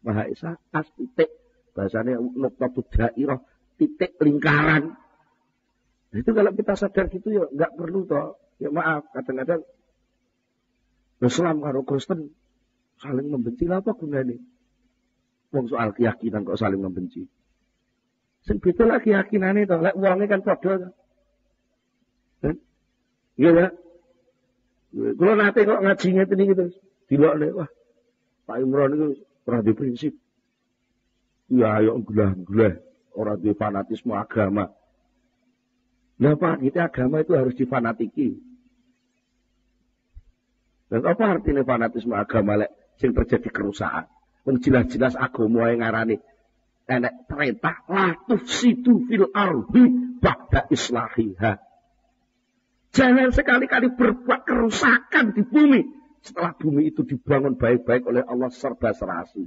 Maha Esa, as titik. Bahasanya nuqtatud dairah, titik lingkaran. Nah, itu kalau kita sadar gitu ya nggak perlu toh. Ya maaf, kadang-kadang Islam karo Kristen saling membenci lah apa gunanya? Wong soal keyakinan kok saling membenci. Sing beda lah keyakinane to, lek wonge kan padha to. Iya ya. Kalau nate kok ngaji ngeten iki terus dilokne wah. Pak Imron itu ora duwe prinsip. Ya ayo gelah-gelah, ora duwe fanatisme agama. Lah Pak, kita agama itu harus difanatiki. Dan apa artinya fanatisme agama lek sing terjadi kerusakan? Wong jelas-jelas agama yang ngarani enek perintah la tufsidu fil ardi ba'da islahiha. Jangan sekali-kali berbuat kerusakan di bumi setelah bumi itu dibangun baik-baik oleh Allah serba serasi.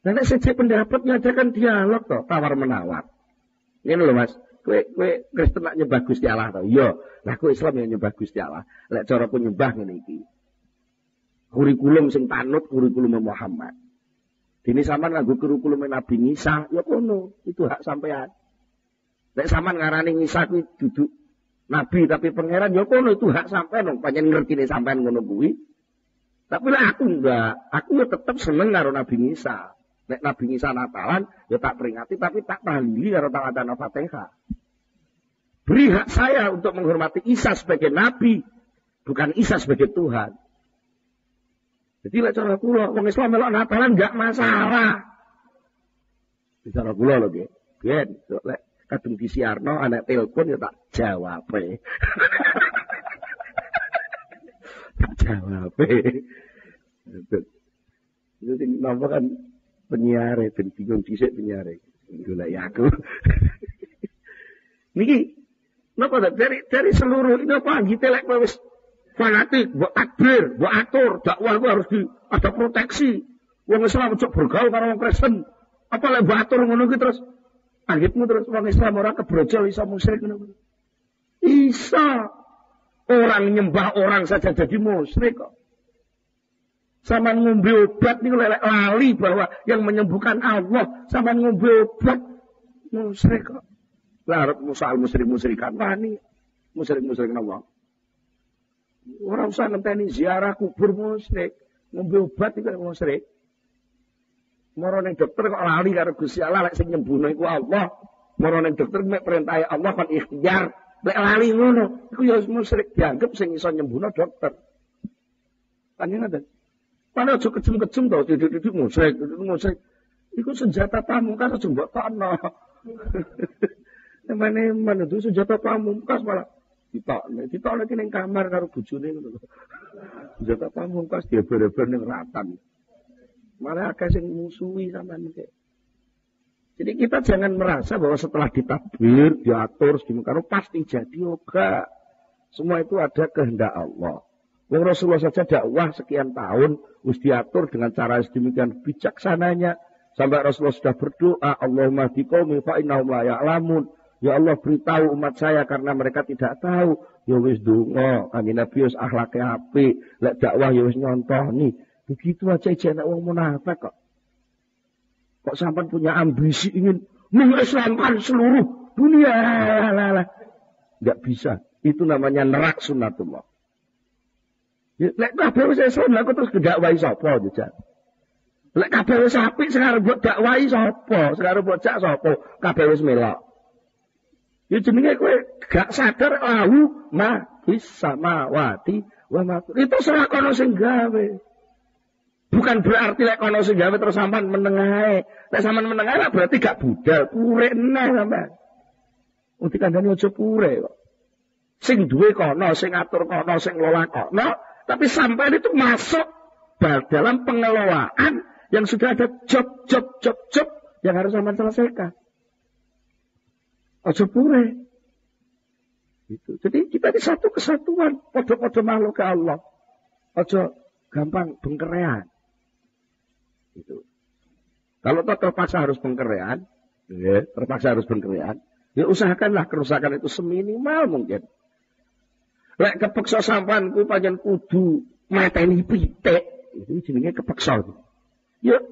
Nah, sejak pendapatnya ajakan dialog toh, tawar menawar. Ini loh Mas, kue Kristen nak nyembah Gusti Allah toh. Iya, lah kue Islam yang nyembah Gusti Allah. Lek cara penyembah ngene iki. Kurikulum sing panut kurikulum Muhammad. Dene sampean nganggo kurikulum Nabi Isa, ya kono, itu hak sampean. Lek sampean ngarani Isa kuwi duduk Nabi tapi pangeran, ya kono itu hak sampean, pancen ngertine sampean ngono kuwi. Tapi lah aku enggak, aku ya tetep seneng karo Nabi Isa. Nek Nabi Isa Natalan, ya tak peringati tapi tak tahlili karo taatan Fatihah. Beri hak saya untuk menghormati Isa sebagai Nabi, bukan Isa sebagai Tuhan. Jadi lek cara kula wong Islam melok Natalan enggak masalah. Cara kula lho nggih. Biyen lek kadung disiarno anak telepon ya tak jawab. Tak jawab. Itu napa kan penyiar ben bingung dhisik penyiar. Golek aku. Niki napa dari seluruh ini apa nggih lek wis fanatik, buat takbir, buat atur, dakwah itu harus ada proteksi. Wong Islam cok bergaul karo wong Kristen. Apa lek buat atur ngono ki terus anggitmu terus wong Islam ora kebrojol iso musyrik ngono. Isa orang nyembah orang saja jadi musyrik kok. Sama ngombe obat niku lek lali bahwa yang menyembuhkan Allah, sama ngombe obat musyrik kok. Lah arep musal musyrik-musyrikan wani. Musyrik-musyrik napa? Orang usah ngenteni ziarah kubur musyrik, ngombe obat iki musyrik. Moro ning dokter kok lali karo Gusti Allah lek sing nyembuhno iku Allah. Marane dokter mek perintah Allah kon ikhtiar, lek lali ngono, iku ya musyrik dianggep sing iso nyembuhno dokter. Kan ngoten. Padahal aja kejem-kejem to, didik-didik musyrik. Iku senjata pamungkas aja mbok tokno. Emane itu senjata pamungkas malah ditokne iki ning kamar karo bojone ngono lho. Senjata pamungkas dieber-eber ning ratan. Malah akeh sing musuhi sampean iki. Jadi kita jangan merasa bahwa setelah ditakbir, diatur, sedemikian pasti jadi yoga. Semua itu ada kehendak Allah. Wong Rasulullah saja dakwah sekian tahun, wis diatur dengan cara sedemikian bijaksananya. Sampai Rasulullah sudah berdoa, Allahumma hdiqaumi fa innahum la ya'lamun. Ya Allah beritahu umat saya karena mereka tidak tahu. Ya wis donga, kanjeng Nabi wis akhlake apik, lek dakwah ya wis nyontoni. Begitu aja jeneng wong munafik kok. Kok sampai punya ambisi ingin mengislamkan seluruh dunia. Enggak bisa. Itu namanya nerak sunnatullah. Lek kabeh wis Islam lha kok terus gedakwahi sapa jajal. Lek kabeh wis apik sing arep mbok dakwahi sapa? Sing arep mbok jak sapa? Kabeh wis melok. Ya jenenge kowe gak sadar lahu ma fis samawati wa ma. Itu salah kono sing gawe. Bukan berarti lek kono sing gawe terus sampean menengae. Lek sampean menengae berarti gak budal, pure neh sampean. Uti kandhane aja pure kok. Sing duwe kono, sing ngatur kono, sing ngelola kono, tapi sampean itu masuk dalam pengelolaan yang sudah ada job yang harus sampean selesaikan. Aja pure. Itu. Jadi kita di satu kesatuan, podo-podo makhluk ke Allah. Aja gampang bengkerean. Itu. Kalau terpaksa harus bengkerean, ya usahakanlah kerusakan itu seminimal mungkin. Lek kepeksa sampean ku pancen kudu mateni pitik, itu jenenge kepeksa. Ya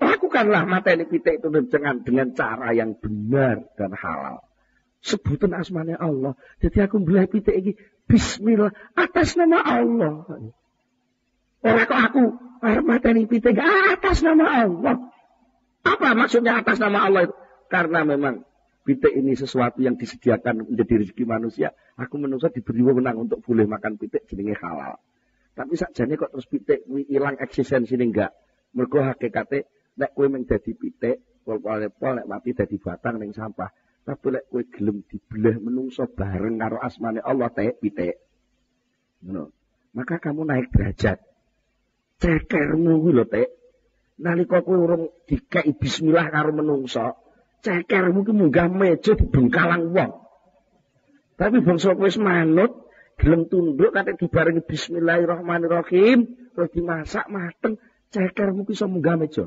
lakukanlah mateni pitik itu dengan cara yang benar dan halal. Sebutan asmane Allah. Jadi aku belah pitik iki bismillah atas nama Allah. Ora kok aku arep mateni pitik atas nama Allah. Apa maksudnya atas nama Allah itu? Karena memang pitik ini sesuatu yang disediakan menjadi rezeki manusia. Aku manusia diberi wewenang untuk boleh makan pitik jenenge halal. Tapi sakjane kok terus pitik ilang eksistensine enggak. Mergo hakikate nek kowe mung dadi pitik, pol-pol nek mati dadi batang ning sampah. Tapi lek kowe gelem dibelah menungso bareng karo asmane Allah pitik. Ngono. Maka kamu naik derajat. Cekermu kuwi lho, Tek. Nalika kowe urung dikeki bismillah karo menungso, cekermu ki munggah meja dibengkalang wong. Tapi bangsa kowe wis manut, gelem tunduk kate dibarengi bismillahirrahmanirrahim, terus dimasak mateng, cekermu ki iso munggah meja.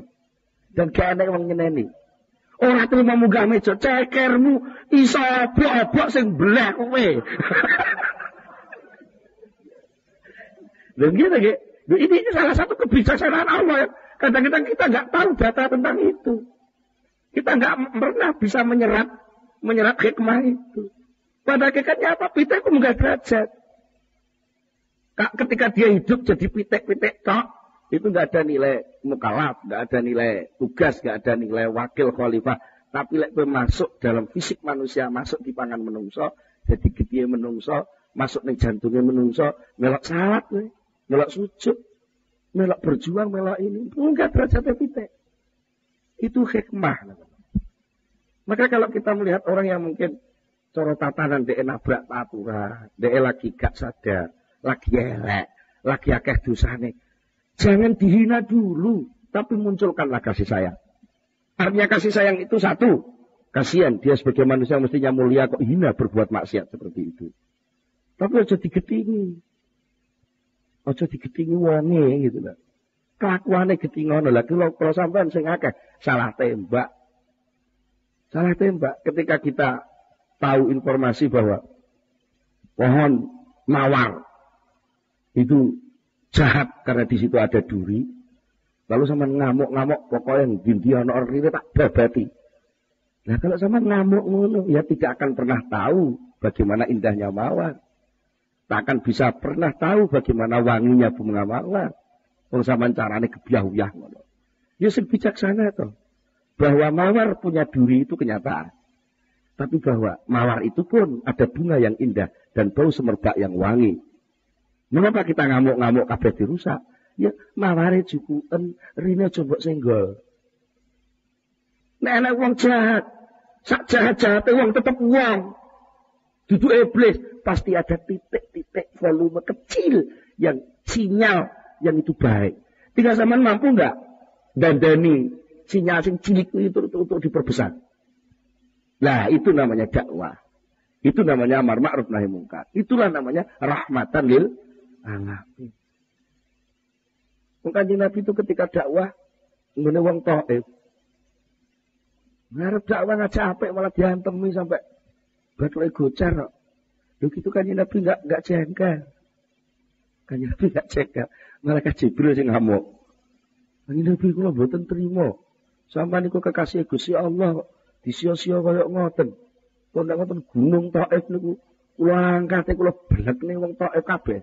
Dan gak enek wong nyeneni. Ora terima munggah meja, cekermu iso obok-obok sing belah kowe. Lha ngene ini salah satu kebijaksanaan Allah. Kadang-kadang kita nggak tahu data tentang itu. Kita nggak pernah bisa menyerap hikmah itu. Pada hakikatnya apa? Pitik itu munggah derajat. Ketika dia hidup jadi pitik-pitik tok, itu nggak ada nilai mukalaf, nggak ada nilai tugas, nggak ada nilai wakil khalifah. Tapi lek masuk dalam fisik manusia, masuk di pangan menungso, jadi gede menungso, masuk ning jantungnya menungso, melok salat nih. Melok sujud, melok berjuang, melok ini. Enggak derajatnya pitik. Itu hikmah. Maka kalau kita melihat orang yang mungkin cara tatanan dia nabrak tatura, dia lagi gak sadar, lagi elek, lagi akeh dosane. Jangan dihina dulu, tapi munculkanlah kasih sayang. Artinya kasih sayang itu satu. Kasihan dia sebagai manusia mestinya mulia kok hina berbuat maksiat seperti itu. Tapi aja digetingi. Aja digetingi wonge gitu lho. Kelakuane getingono lha kalau sampean sing akeh salah tembak. Salah tembak ketika kita tahu informasi bahwa pohon mawar itu jahat karena di situ ada duri. Lalu sampean ngamuk-ngamuk pokoknya dindi ana rire tak babati. Nah kalau sampean ngamuk ngono ya tidak akan pernah tahu bagaimana indahnya mawar. Tak akan bisa pernah tahu bagaimana wanginya bunga mawar. Wong sampean carane gebyah-uyah ngono. Ya sing bijaksana to. Bahwa mawar punya duri itu kenyataan. Tapi bahwa mawar itu pun ada bunga yang indah dan bau semerbak yang wangi. Mengapa kita ngamuk-ngamuk kabeh dirusak? Ya maware jukuken rine coba senggol. Nek ana wong jahat, sak jahat-jahate wong tetep wong. Dudu iblis, pasti ada titik-titik volume kecil yang sinyal yang itu baik. Tinggal sampean mampu enggak dandani sinyal sing cilik itu untuk diperbesar. Nah, itu namanya dakwah. Itu namanya amar ma'ruf nahi mungkar. Itulah namanya rahmatan lil alamin. Kanjeng Nabi itu ketika dakwah ngene wong Thaif. Ngarep dakwah ngajak apik malah diantemi sampai bathuke gocar kok. Lho gitu Kanjeng Nabi enggak jengkel. Kanjeng Nabi enggak jengkel. Malaikat Jibril sing ngamuk. Kanjeng Nabi kula mboten trima. Sampeyan niku kekasih Gusti Allah disia-sia kaya ngoten. Kok nek ngoten gunung Thaif niku kula angkate kula belekne wong Thaif kabeh.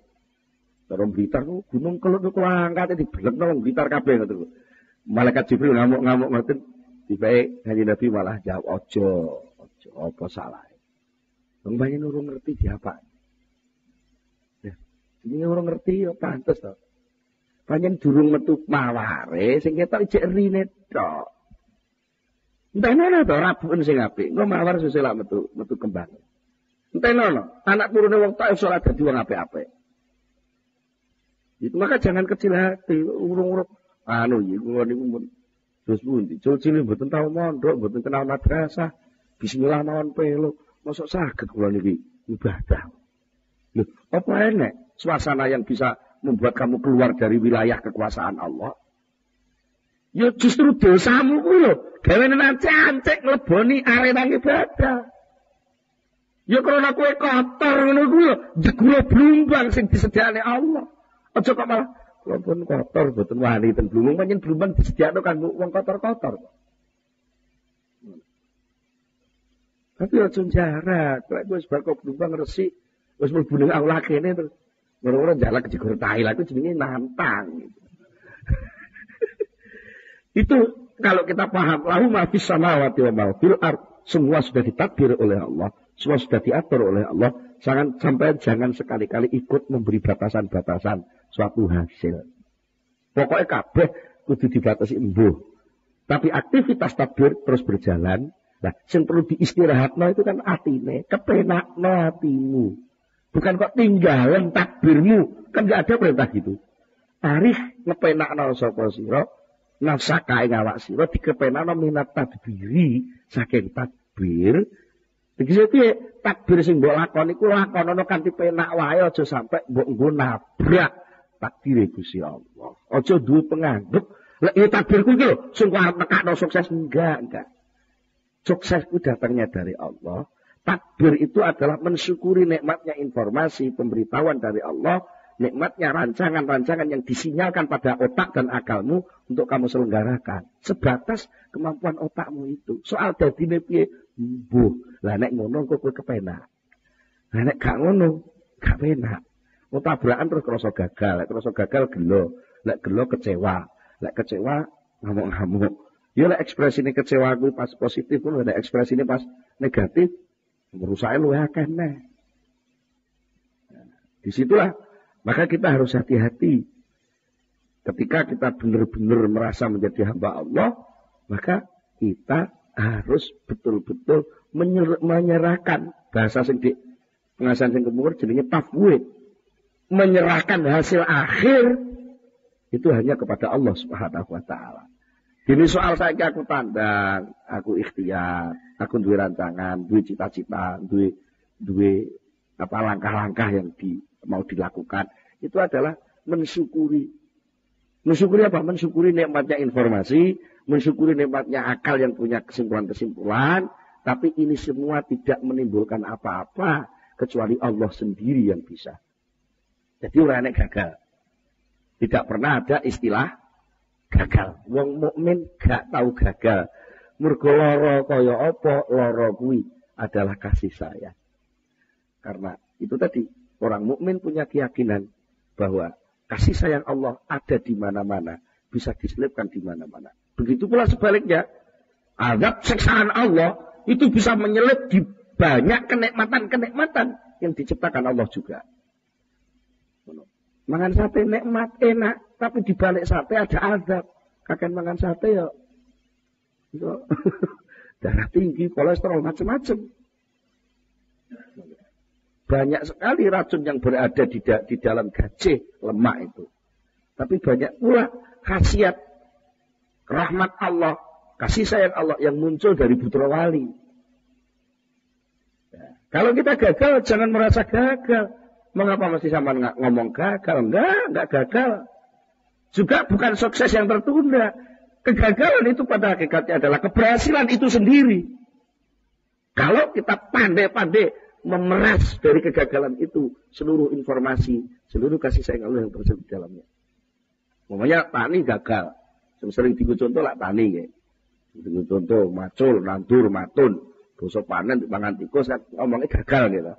Cara Blitar niku gunung Kelut niku kula angkate dibelekno wong Blitar kabeh ngoten. Malaikat Jibril ngamuk-ngamuk ngoten. Tibae Kanjeng Nabi malah jawab ojo apa salah. Wong banyak urung ngerti diapa. Ya, ini urung ngerti ya pantes to. Panjen durung metu maware sing ketok ijek rine tok. Entenono to rabuen sing apik, engko mawar sesuk lak metu kembang. Entenono, anak turune wong Thaif salat dadi wong apik-apik. Itu maka jangan kecil hati, urung-urung kula niku terus pundi? Cilik mboten tau mondok, mboten kenal madrasah. Bismillah mawon pelo, mosok saged kula niki ibadah. Lho, apa enek suasana yang bisa membuat kamu keluar dari wilayah kekuasaan Allah? Ya justru dosamu kuwi lho, gawene nancik ngleboni arena ibadah. Ya karena kowe kotor ngono kuwi lho, jegule blumbang sing disediakne Allah. Aja kok malah kula pun kotor mboten wani ten blumbang, pancen blumbang disediakno kan wong kotor-kotor. Tapi aja jarak, lek wis bar kok blumbang resik, wis mlebu ning aula kene terus ora-ora njalak kejegur tai lha iku jenenge nantang gitu. Itu kalau kita paham, lahu ma fis samawati wa ma fil ard, semua sudah ditadbir oleh Allah, semua sudah diatur oleh Allah. Jangan sekali-kali ikut memberi batasan-batasan suatu hasil. Pokoknya kabeh kudu dibatasi embuh. Tapi aktivitas tadbir terus berjalan. Nah, yang perlu diistirahatno itu kan atine, kepenakno hatimu. Bukan kok tinggalan takbirmu, kan enggak ada perintah gitu. Arif ngepenakno sapa sira, nafsaka ing awak sira dikepenakno minat tadbiri saking takbir. Iki piye? Takbir sing mbok lakoni iku lakonono kanthi penak wae, aja sampe mbok nggo nabrak takdire Gusti Allah. Aja duwe penganggep, lek ya takbirku iki lho sing arep nekakno sukses enggak. Sukses itu datangnya dari Allah. Takbir itu adalah mensyukuri nikmatnya informasi, pemberitahuan dari Allah, nikmatnya rancangan-rancangan yang disinyalkan pada otak dan akalmu untuk kamu selenggarakan. Sebatas kemampuan otakmu itu. Soal dadine piye? Mbuh. Lah nek ngono kok kowe kepenak. Lah nek gak ngono, gak penak. Mau tabrakan terus kerasa gagal, lek kerasa gagal gelo, lek gelo kecewa, lek kecewa ngamuk-ngamuk. Ya lek ekspresine kecewa kuwi pas positif pun lek ekspresine pas negatif merusake luwih akeh neh. Disitulah maka kita harus hati-hati. Ketika kita benar-benar merasa menjadi hamba Allah, maka kita harus betul-betul menyerahkan bahasa sing di pengasahan sing kemungkur jenenge tafwid. Menyerahkan hasil akhir itu hanya kepada Allah Subhanahu wa taala. Dene soal saiki aku tandang, aku ikhtiar, aku duwe rancangan, duwe cita-cita, duwe apa langkah-langkah yang mau dilakukan. Itu adalah mensyukuri. Mensyukuri apa? Mensyukuri nikmatnya informasi, mensyukuri nikmatnya akal yang punya kesimpulan-kesimpulan, tapi ini semua tidak menimbulkan apa-apa kecuali Allah sendiri yang bisa. Jadi orang yang gagal. Tidak pernah ada istilah gagal. Wong mukmin gak tahu gagal. Mergo lara kaya apa, lara kuwi adalah kasih sayang. Karena itu tadi, orang mukmin punya keyakinan bahwa kasih sayang Allah ada di mana-mana, bisa diselipkan di mana-mana. Begitu pula sebaliknya, azab siksaan Allah itu bisa menyelip di banyak kenikmatan-kenikmatan yang diciptakan Allah juga. Mangan sate nikmat, enak, tapi di balik sate ada azab. Kakek mangan sate ya darah tinggi, kolesterol, macam-macam. Banyak sekali racun yang berada di dalam gajah lemak itu. Tapi banyak pula khasiat rahmat Allah, kasih sayang Allah yang muncul dari putra wali. Ya. Kalau kita gagal, jangan merasa gagal. Mengapa mesti sama ngomong gagal? Enggak gagal. Juga bukan sukses yang tertunda. Kegagalan itu pada hakikatnya adalah keberhasilan itu sendiri. Kalau kita pandai-pandai memeras dari kegagalan itu seluruh informasi, seluruh kasih sayang Allah yang terselip di dalamnya. Umpamanya tani gagal. Sering diku contoh lah tani ya. Diku contoh macul, nandur, matun, dosa panen, pangan tikus, ngomongnya gagal gitu.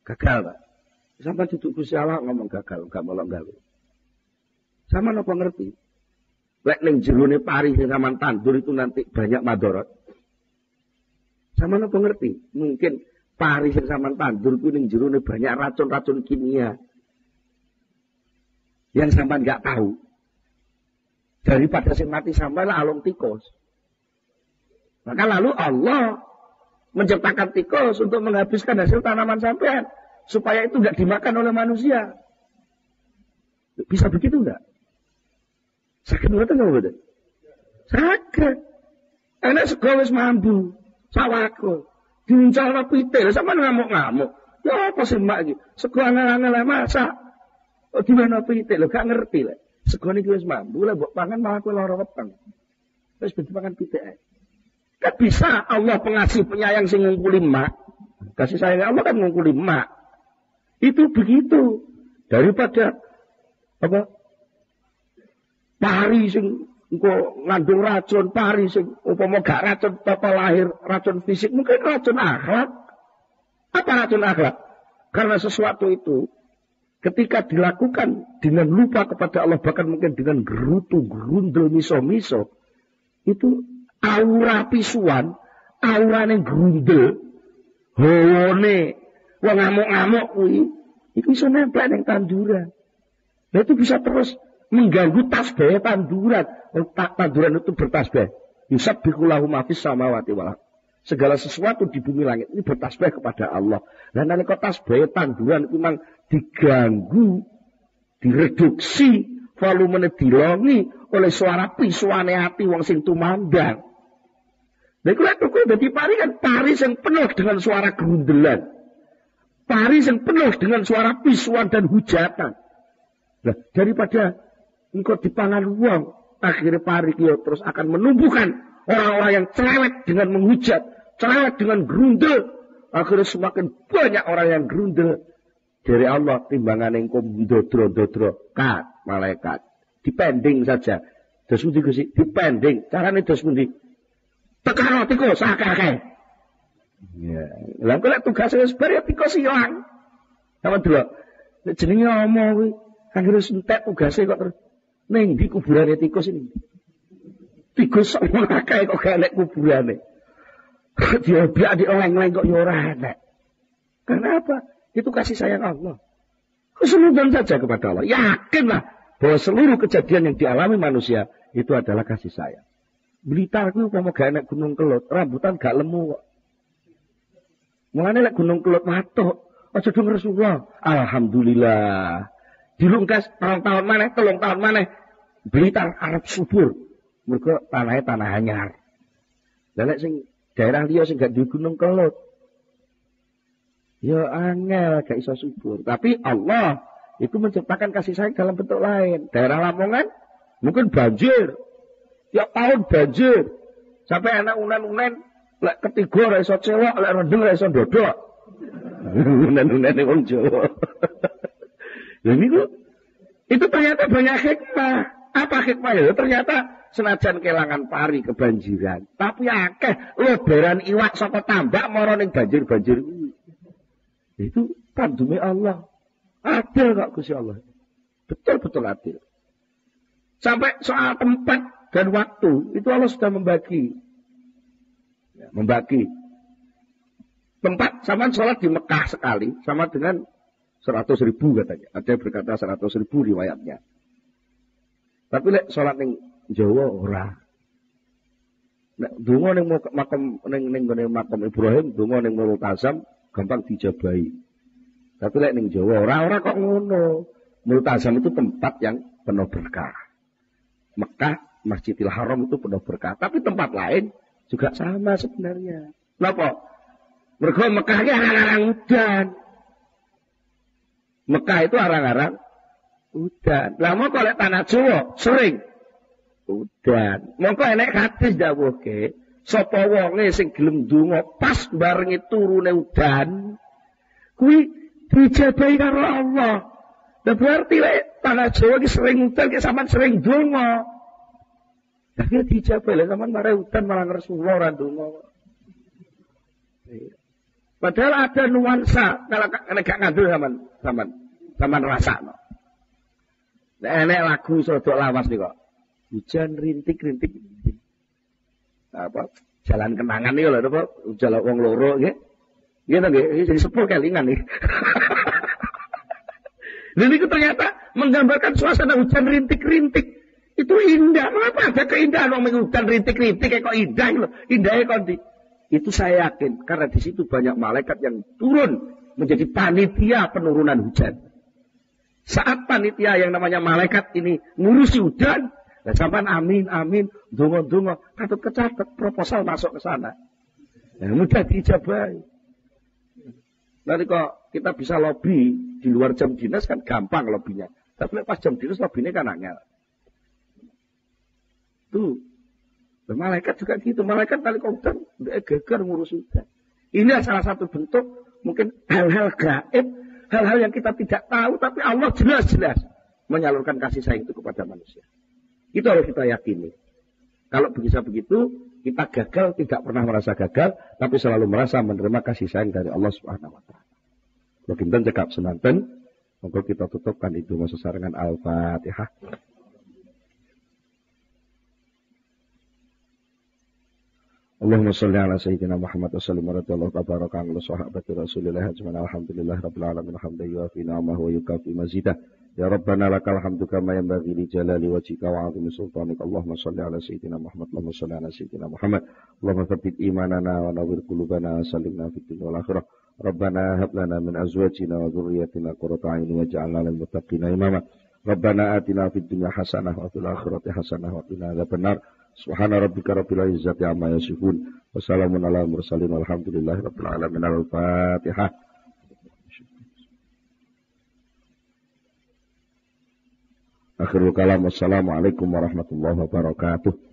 Gagal Pak. Sampai duduk Gusti Allah ngomong gagal, enggak molong-galu. Sama napa ngerti? Lek ning jerone pari sing sampean tandur itu nanti banyak madharat. Sama napa ngerti? Mungkin pari sing sampean tandur ku ning jerone banyak racun-racun kimia. Yang sampean enggak tahu. Daripada sing mati sampean alung tikus. Maka lalu Allah menciptakan tikus untuk menghabiskan hasil tanaman sampean supaya itu enggak dimakan oleh manusia. Bisa begitu enggak? Sakit mboten napa mboten? Sakit. Enak sego wis mambu, sawako. Diuncalno pitik, sampeyan ngamuk-ngamuk. Ya apa sih mak iki? Sego angel-angel masak. Kok dimana pitik lho gak ngerti lho. Sego niki wis mambu lah mbok pangan malah kowe lara weteng. Wis ben pangan pitik ae. Kan bisa Allah pengasih penyayang sing ngungkuli mak. Kasih sayang Allah kan ngungkuli mak. Itu begitu. Daripada apa? Pari sing engko ngandung racun, pari sing upama gak racun tata lahir, racun fisik, mungkin racun akhlak. Apa racun akhlak? Karena sesuatu itu ketika dilakukan dengan lupa kepada Allah, bahkan mungkin dengan gerutu, gerundel, miso-miso, itu aura pisuan, aurane gerundel, hawane, wong ngamuk-ngamuk kuwi, itu iso nempel ning tanduran. Nah itu bisa terus mengganggu tasbih tanduran. Tanduran itu bertasbih. Yusabbihu lahu ma fis samawati wal ardh. Segala sesuatu di bumi langit ini bertasbih kepada Allah. Dan nalika tasbih tanduran itu memang diganggu, direduksi, volumenya dilongi oleh suara pisuane ati wong sing tumandang. Lha iku lek dadi pari kan pari sing penuh dengan suara gerundelan. Pari sing penuh dengan suara pisuan dan hujatan. Nah, daripada engkau dipangan uang, akhirnya pari kia terus akan menumbuhkan orang-orang yang cerewet dengan menghujat, cerewet dengan gerundel. Akhirnya semakin banyak orang yang gerundel. Dari Allah timbangan engkau dodro-dodro, kat, malaikat. Dipending saja. Dos pundi Gusti? Dipending. Carane dos pundi? Tekan tikus akeh-akeh. Ya, lha kok lek tugas wis bar ya tikus ilang. Apa delok? Nek jenenge omong kuwi akhire entek tugase kok terus ning di kuburane tikus ini. Tikus sok akeh kok gak nek kuburane. Dia biar dioleng-oleng kok ya ora enak. Kenapa? Itu kasih sayang Allah. Keseluruhan saja kepada Allah. Yakinlah bahwa seluruh kejadian yang dialami manusia itu adalah kasih sayang. Blitar kuwi upama gak enak Gunung Kelut, rambutan gak lemu kok. Mulane lek Gunung Kelut matuk, aja dong Rasulullah. Alhamdulillah. Dilungkas 2 tahun maneh, 3 tahun maneh Blitar arep subur. Mergo tanahnya tanah anyar. Lah lek sing daerah liya sing gak di Gunung Kelut, ya angel gak iso subur. Tapi Allah itu menciptakan kasih sayang dalam bentuk lain. Daerah Lamongan mungkin banjir. Tiap tahun banjir. Sampai anak unen-unen lek ketiga ora iso cewek, lek rendeng ora iso ndodok. Unen-unen wong Jawa. Lha niku itu ternyata banyak hikmah. Apa hikmah ya? Ternyata senajan kelangan pari kebanjiran, tapi akeh lebaran iwak saka tambak mara ning banjir-banjir kuwi. Itu pandume Allah. Adil kok Gusti Allah. Betul-betul adil. Sampai soal tempat dan waktu itu Allah sudah membagi. Ya, membagi. Tempat sama sholat di Mekah sekali sama dengan 100.000 katanya. Ada yang berkata 100.000 riwayatnya. Tapi lek sholat ning Jawa ora. Nek donga ning makam Ibrahim, donga ning Multazam gampang dijabahi. Tapi lek ning Jawa ora kok ngono. Multazam itu tempat yang penuh berkah. Mekah, Masjidil Haram itu penuh berkah. Tapi tempat lain juga sama sebenarnya. Kenapa? Mergo Mekah ini arang-arang udan. Mekah itu arang-arang udan. Lah mau kalau tanah Jawa sering udan. Mongko enek hadis dawuhke, sapa wonge sing gelem ndonga pas barengi turune udan, kuwi dijabahi karo Allah. Lah berarti lek tanah Jawa iki sering udan ki sampean sering ndonga. Lah ki dijabahi lek sampean mare udan malah Rasulullah ora ndonga. Padahal ada nuansa kalau gak ngandel zaman rasa no. Enek lagu sodok lawas nih kok. Hujan rintik. Apa? Jalan kenangan nih lho apa? Jalan wong loro nggih. Nggih to nggih, jadi sepur kelingan nih. Dan itu ternyata menggambarkan suasana hujan rintik-rintik. Itu indah. Mengapa ada keindahan wong hujan rintik-rintik kok indah lho. Indahnya kok itu saya yakin karena di situ banyak malaikat yang turun menjadi panitia penurunan hujan. Saat panitia yang namanya malaikat ini ngurusi hujan, dan sampai amin, dongo, catat proposal masuk ke sana. Nah, mudah diijabahi. Nanti kok kita bisa lobby di luar jam dinas kan gampang lobbynya. Tapi pas jam dinas lobbynya kan angel. Tuh. Malaikat juga gitu. Malaikat kali hujan, udah geger ngurus hujan. Ini salah satu bentuk mungkin hal-hal gaib, hal-hal yang kita tidak tahu, tapi Allah jelas-jelas menyalurkan kasih sayang itu kepada manusia. Itu harus kita yakini. Kalau bisa begitu, kita gagal tidak pernah merasa gagal, tapi selalu merasa menerima kasih sayang dari Allah Subhanahu Wa Taala. Kalau kita cekap senanten, maka kita tutupkan itu masa sarangan Al-Fatihah. Allahumma salli ala sayyidina Muhammad wa sallim wa radiyallahu tabaraka ala sahabati Rasulillah ajma'in alhamdulillah rabbil alamin hamdan yuafi ni'amahu wa yukafi mazidah ya rabbana lakal hamdu kama yanbaghi li jalali wajhika wa 'azimi sultanik Allahumma salli ala sayyidina Muhammad Allahumma salli ala sayyidina Muhammad Allahumma tsabbit imanana wa nawwir qulubana wa sallimna fid dunya wal akhirah rabbana hab lana min azwajina wa dhurriyyatina qurrata a'yun waj'alna lil muttaqina imama rabbana atina fid dunya hasanah wa fil akhirati hasanah wa qina adzabannar Subhana rabbika rabbil izzati amma yasifun wa salamun ala mursalin walhamdulillahi rabbil alamin. Al-Fatihah. Akhirul kalam. Wassalamualaikum warahmatullahi wabarakatuh.